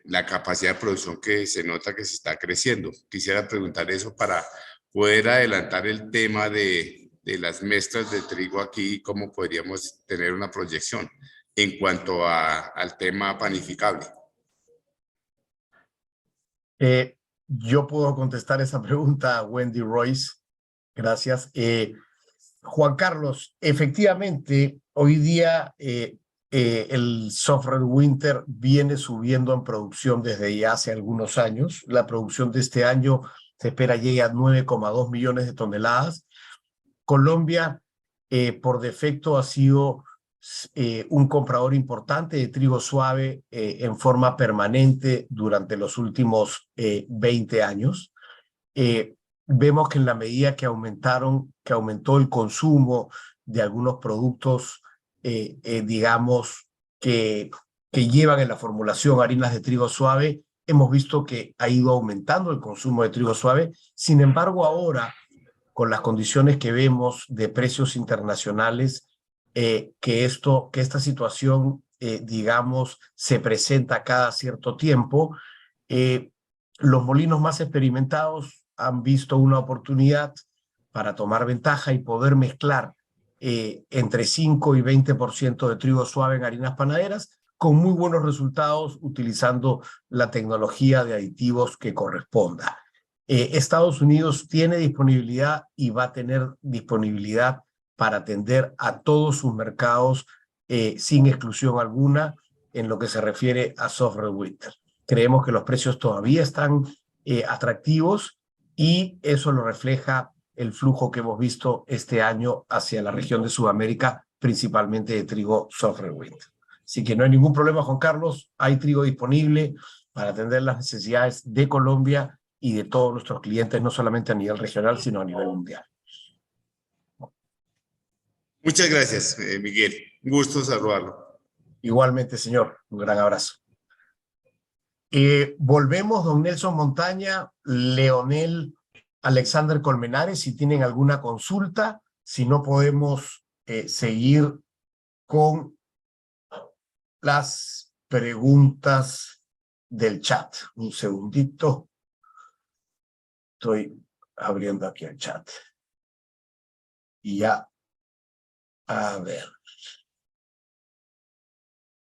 la capacidad de producción que se nota que se está creciendo. Quisiera preguntar eso para poder adelantar el tema de las mezclas de trigo aquí, cómo podríamos tener una proyección en cuanto al tema panificable. Yo puedo contestar esa pregunta, Wendy Royce. Gracias. Juan Carlos, efectivamente, hoy día el software winter viene subiendo en producción desde ya hace algunos años. La producción de este año se espera llegue a 9,2 millones de toneladas. Colombia, por defecto, ha sido un comprador importante de trigo suave en forma permanente durante los últimos 20 años. Vemos que en la medida que aumentó el consumo de algunos productos, digamos, que llevan en la formulación harinas de trigo suave, hemos visto que ha ido aumentando el consumo de trigo suave. Sin embargo, ahora, con las condiciones que vemos de precios internacionales, que esta situación, digamos, se presenta cada cierto tiempo, los molinos más experimentados han visto una oportunidad para tomar ventaja y poder mezclar entre 5 y 20% de trigo suave en harinas panaderas, con muy buenos resultados utilizando la tecnología de aditivos que corresponda. Estados Unidos tiene disponibilidad y va a tener disponibilidad para atender a todos sus mercados sin exclusión alguna en lo que se refiere a software winter. Creemos que los precios todavía están atractivos y eso lo refleja el flujo que hemos visto este año hacia la región de Sudamérica, principalmente de trigo software winter. Así que no hay ningún problema, Juan Carlos. Hay trigo disponible para atender las necesidades de Colombia y de todos nuestros clientes, no solamente a nivel regional, sino a nivel mundial. Muchas gracias, Miguel. Un gusto saludarlo. Igualmente, señor. Un gran abrazo. Volvemos, don Nelson Montaña, Leonel Alexander Colmenares, si tienen alguna consulta, si no podemos seguir con las preguntas del chat. Un segundito. Estoy abriendo aquí el chat. Y ya. A ver.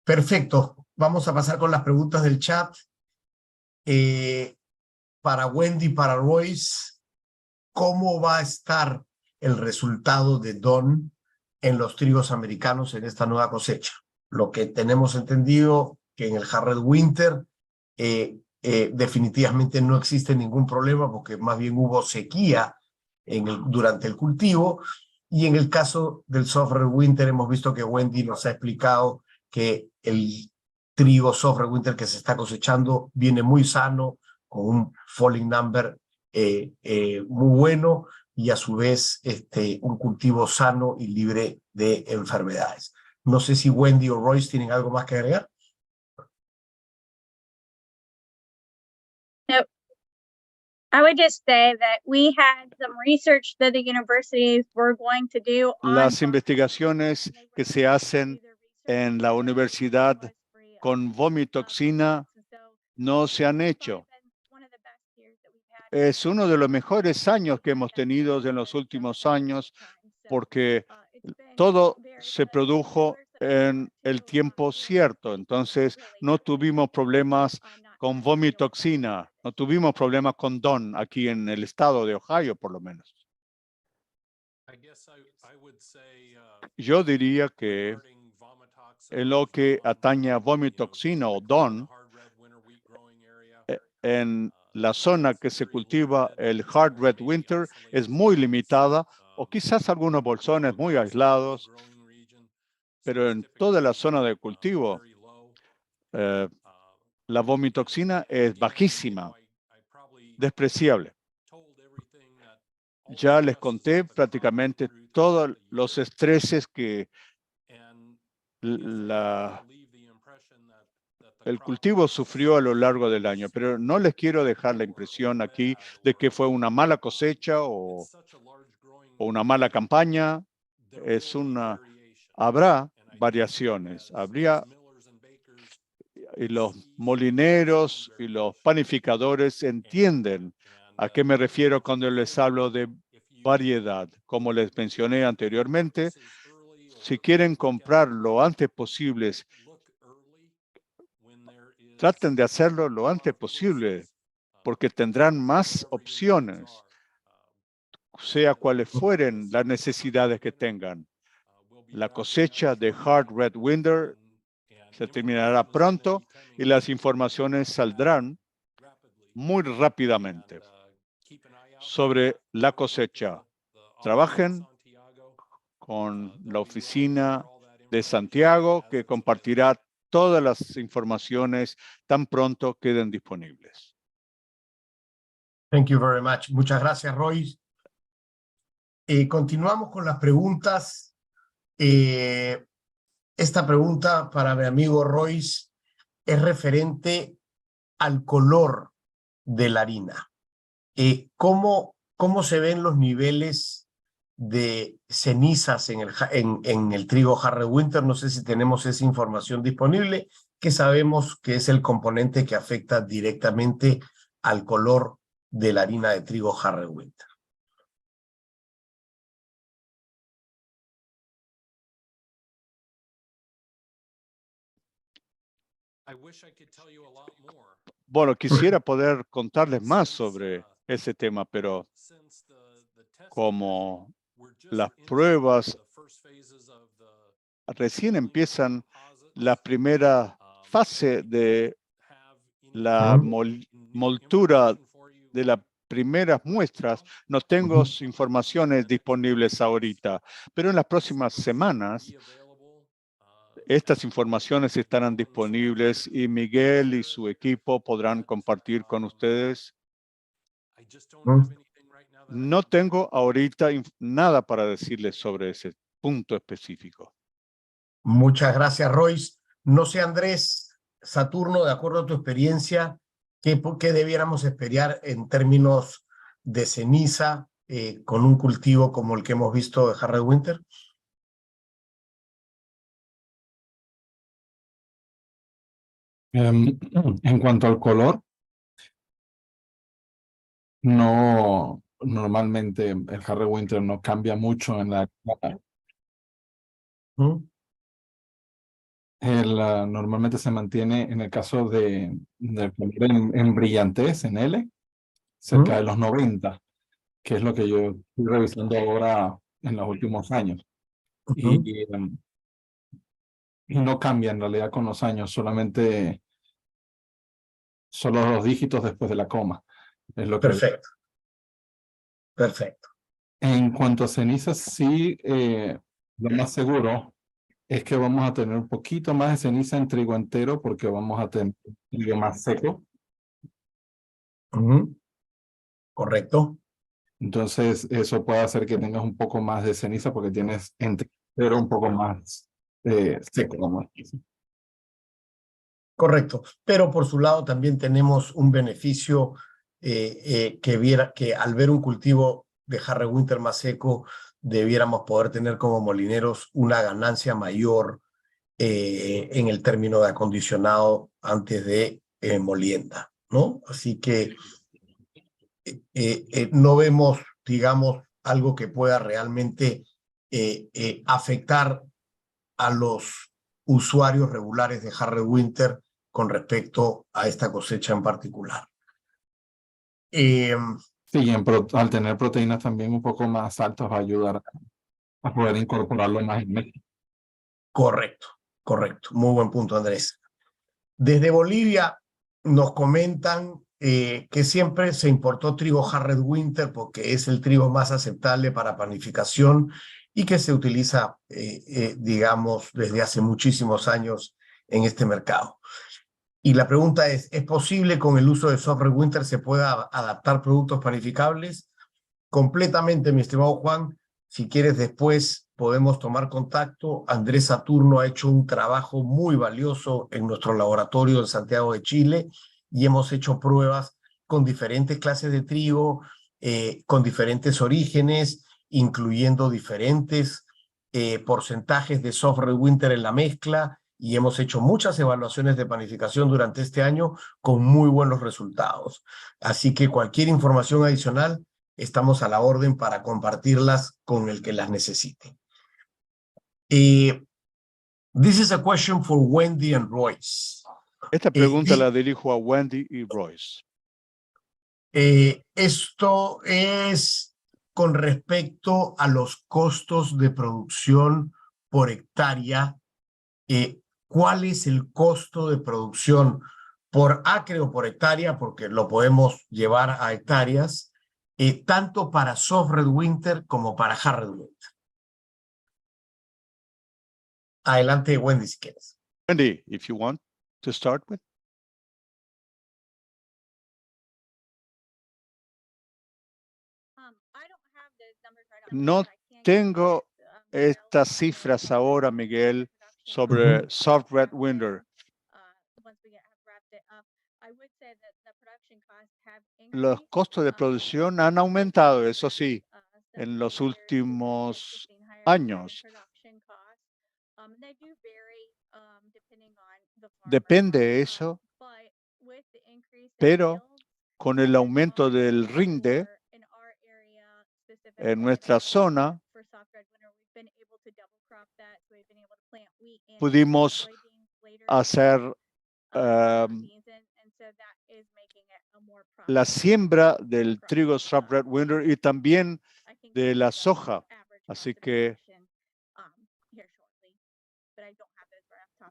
Perfecto. Vamos a pasar con las preguntas del chat. Para Wendy, para Royce, ¿cómo va a estar el resultado de Don en los trigos americanos en esta nueva cosecha? Lo que tenemos entendido que en el Harvest Winter definitivamente no existe ningún problema porque más bien hubo sequía durante el cultivo, y en el caso del software winter hemos visto que Wendy nos ha explicado que el trigo software winter que se está cosechando viene muy sano, con un falling number muy bueno y a su vez un cultivo sano y libre de enfermedades. No sé si Wendy o Royce tienen algo más que agregar. No. I would just say that we had some research that the universities were going to do on Las investigaciones que se hacen en la universidad con vomitoxina no se han hecho. Es uno de los mejores años que hemos tenido en los últimos años porque todo se produjo en el tiempo cierto. Entonces, no tuvimos problemas con vomitoxina, no tuvimos problemas con DON aquí en el estado de Ohio, por lo menos. Yo diría que en lo que atañe a vomitoxina o DON, en la zona que se cultiva el Hard Red Winter es muy limitada, o quizás algunos bolsones muy aislados, pero en toda la zona de cultivo la vomitoxina es bajísima, despreciable. Ya les conté prácticamente todos los estreses que el cultivo sufrió a lo largo del año, pero no les quiero dejar la impresión aquí de que fue una mala cosecha o una mala campaña. Habrá variaciones, y los molineros y los panificadores entienden a qué me refiero cuando les hablo de variedad. Como les mencioné anteriormente, si quieren comprar lo antes posible, traten de hacerlo lo antes posible, porque tendrán más opciones, sea cuales fueren las necesidades que tengan. La cosecha de Hard Red Winter se terminará pronto y las informaciones saldrán muy rápidamente sobre la cosecha. Trabajen con la oficina de Santiago, que compartirá todas las informaciones tan pronto queden disponibles. Thank you very much. Muchas gracias, Royce. Continuamos con las preguntas. Esta pregunta para mi amigo Royce es referente al color de la harina. ¿Cómo se ven los niveles de cenizas en el trigo Hard Red Winter? No sé si tenemos esa información disponible, que sabemos que es el componente que afecta directamente al color de la harina de trigo Hard Red Winter. Bueno, quisiera poder contarles más sobre ese tema, pero como las pruebas recién empiezan la primera fase de la moltura de las primeras muestras, no tengo informaciones disponibles ahorita, pero en las próximas semanas estas informaciones estarán disponibles y Miguel y su equipo podrán compartir con ustedes. No tengo ahorita nada para decirles sobre ese punto específico. Muchas gracias, Royce. No sé, Andrés, Saturno, de acuerdo a tu experiencia, ¿qué debiéramos esperar en términos de ceniza con un cultivo como el que hemos visto de Hard Red Winter? En cuanto al color, no, normalmente el Hard Red Winter no cambia mucho en la capa. Normalmente se mantiene en el caso del color en brillantez, en L, cerca de los 90, que es lo que yo estoy revisando ahora en los últimos años. Y no cambia en realidad con los años, solamente solo los dígitos después de la coma. Es lo que... Perfecto. Perfecto. En cuanto a cenizas, sí, lo más seguro es que vamos a tener un poquito más de ceniza en trigo entero porque vamos a tener trigo más seco. Correcto. Entonces, eso puede hacer que tengas un poco más de ceniza porque tienes entero un poco más seco. ¿No? Correcto. Pero por su lado también tenemos un beneficio que al ver un cultivo de Hard Red Winter más seco, debiéramos poder tener como molineros una ganancia mayor en el término de acondicionado antes de molienda, ¿no? Así que no vemos, digamos, algo que pueda realmente afectar a los usuarios regulares de Hard Red Winter con respecto a esta cosecha en particular. Sí, al tener proteínas también un poco más altas va a ayudar a poder incorporarlo más en México. Correcto, correcto. Muy buen punto, Andrés. Desde Bolivia nos comentan que siempre se importó trigo Hard Red Winter porque es el trigo más aceptable para panificación y que se utiliza, digamos, desde hace muchísimos años en este mercado. Y la pregunta ¿es posible con el uso de Soft Red Winter se pueda adaptar productos panificables? Completamente, mi estimado Juan. Si quieres después podemos tomar contacto. Andrés Saturno ha hecho un trabajo muy valioso en nuestro laboratorio en Santiago de Chile y hemos hecho pruebas con diferentes clases de trigo, con diferentes orígenes, incluyendo diferentes porcentajes de Soft Red Winter en la mezcla, y hemos hecho muchas evaluaciones de panificación durante este año con muy buenos resultados. Así que cualquier información adicional, estamos a la orden para compartirlas con el que las necesite. This is a question for Wendy and Royce. Esta pregunta la dirijo a Wendy y Royce. Esto es con respecto a los costos de producción por hectárea, ¿cuál es el costo de producción por acre o por hectárea? Porque lo podemos llevar a hectáreas, tanto para Soft Red Winter como para Hard Red Winter. Adelante, Wendy, si quieres. Wendy, if you want to start with. No tengo estas cifras ahora, Miguel, sobre Soft Red Winter. Los costos de producción han aumentado, eso sí, en los últimos años. Depende eso, pero con el aumento del rinde en nuestra zona, pudimos hacer la siembra del trigo Soft Red Winter y también de la soja. Así que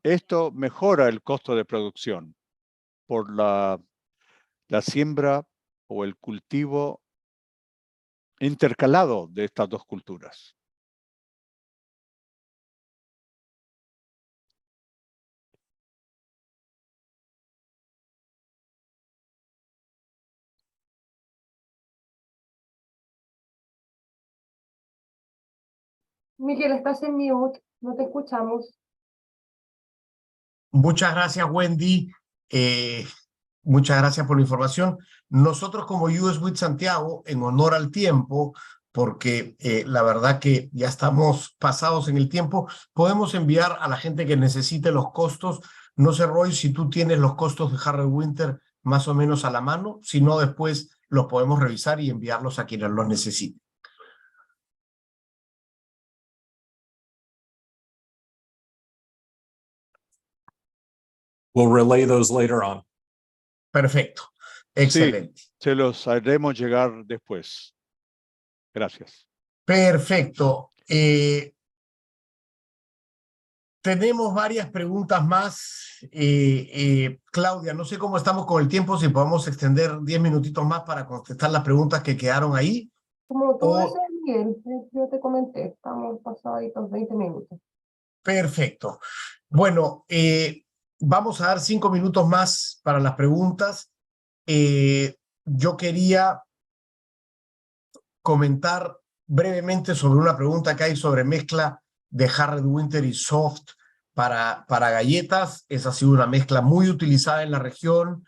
esto mejora el costo de producción por la siembra o el cultivo intercalado de estas dos culturas. Miguel, estás en mute, no te escuchamos. Muchas gracias, Wendy. Muchas gracias por la información. Nosotros como US WIT Santiago, en honor al tiempo, porque la verdad que ya estamos pasados en el tiempo, podemos enviar a la gente que necesite los costos. No sé, Roy, si tú tienes los costos de Hard Red Winter más o menos a la mano, si no, después los podemos revisar y enviarlos a quienes los necesiten. We'll relay those later on. Perfecto. Excelente. Sí, se los haremos llegar después. Gracias. Perfecto. Tenemos varias preguntas más. Claudia, no sé cómo estamos con el tiempo, si podemos extender 10 minutitos más para contestar las preguntas que quedaron ahí. Como tú deseas, Miguel, yo te comenté, estamos pasaditos 20 minutos. Perfecto. Bueno, vamos a dar 5 minutos más para las preguntas. Yo quería comentar brevemente sobre una pregunta que hay sobre mezcla de Hard Red Winter y Soft para galletas. Esa ha sido una mezcla muy utilizada en la región.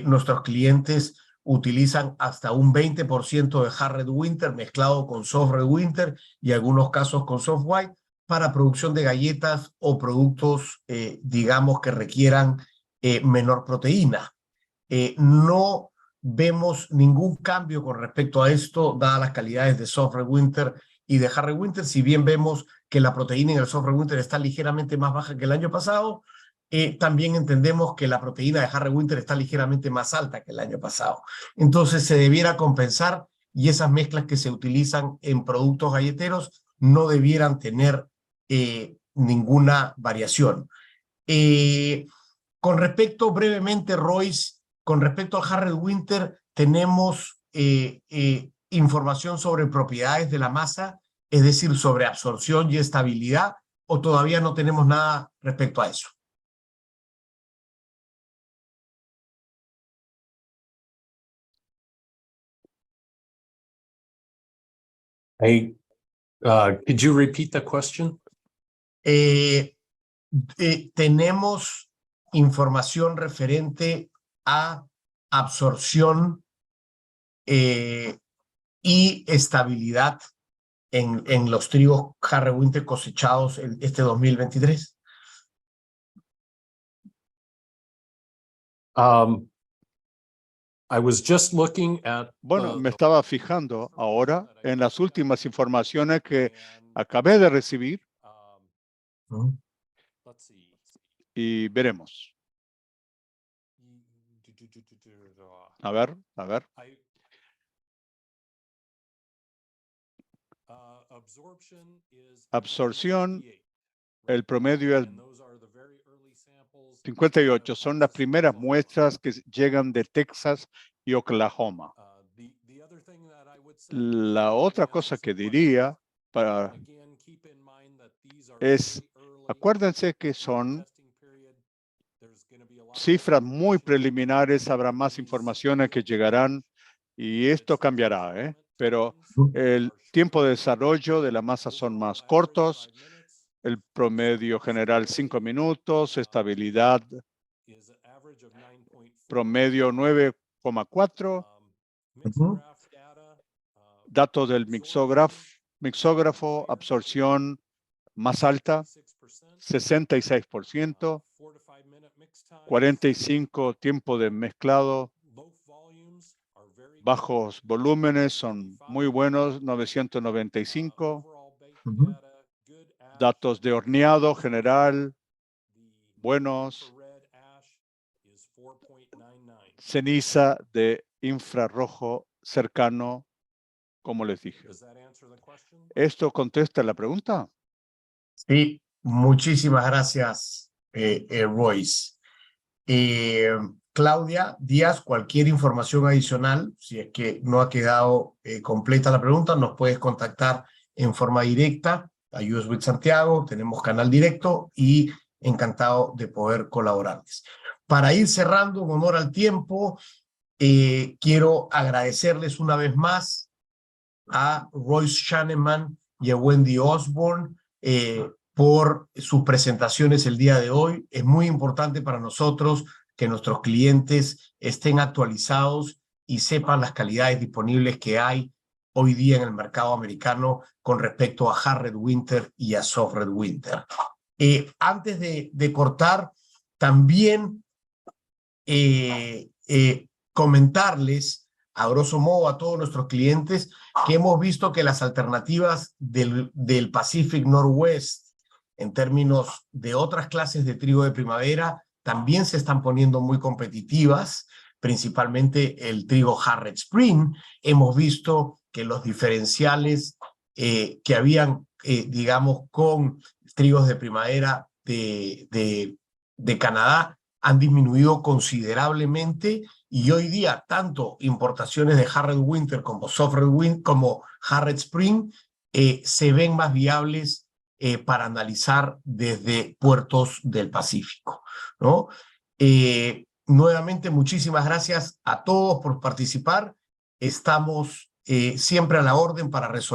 Nuestros clientes utilizan hasta un 20% de Hard Red Winter mezclado con Soft Red Winter y en algunos casos con Soft White para producción de galletas o productos, digamos, que requieran menor proteína. No vemos ningún cambio con respecto a esto, dadas las calidades de Soft Red Winter y de Hard Red Winter. Si bien vemos que la proteína en el Soft Red Winter está ligeramente más baja que el año pasado, también entendemos que la proteína de Hard Red Winter está ligeramente más alta que el año pasado. Entonces se debiera compensar y esas mezclas que se utilizan en productos galleteros no debieran tener ninguna variación. Con respecto brevemente, Royce, con respecto al Hard Red Winter, tenemos información sobre propiedades de la masa, es decir, sobre absorción y estabilidad, o todavía no tenemos nada respecto a eso. Hey, could you repeat the question? Tenemos información referente a absorción y estabilidad en los trigos Hard Red Winter cosechados este 2023. I was just looking at Bueno, me estaba fijando ahora en las últimas informaciones que acabé de recibir y veremos. A ver. Absorción, el promedio es 58. Son las primeras muestras que llegan de Texas y Oklahoma. La otra cosa que diría es, acuérdense que son cifras muy preliminares, habrá más informaciones que llegarán y esto cambiará, pero el tiempo de desarrollo de la masa son más cortos, el promedio general 5 minutos, estabilidad promedio 9,4, datos del mixógrafo, absorción más alta, 66%, 45 tiempo de mezclado, bajos volúmenes son muy buenos, 995, datos de horneado general, buenos, ceniza de infrarrojo cercano, como les dije. ¿Esto contesta la pregunta? Sí, muchísimas gracias, Royce. Claudia Díaz, cualquier información adicional, si es que no ha quedado completa la pregunta, nos puedes contactar en forma directa a US with Santiago, tenemos canal directo y encantado de poder colaborarles. Para ir cerrando, en honor al tiempo, quiero agradecerles una vez más a Royce Shaneman y a Wendy Osborne por sus presentaciones el día de hoy. Es muy importante para nosotros que nuestros clientes estén actualizados y sepan las calidades disponibles que hay hoy día en el mercado americano con respecto a Hard Red Winter y a Soft Red Winter. Antes de cortar, también comentarles a grosso modo a todos nuestros clientes que hemos visto que las alternativas del Pacific Northwest en términos de otras clases de trigo de primavera también se están poniendo muy competitivas, principalmente el trigo Hard Red Spring. Hemos visto que los diferenciales que habían, digamos, con trigos de primavera de Canadá han disminuido considerablemente y hoy día tanto importaciones de Hard Red Winter como Soft Red Winter como Hard Red Spring se ven más viables para analizar desde puertos del Pacífico, ¿no? Nuevamente, muchísimas gracias a todos por participar. Estamos siempre a la orden para resolver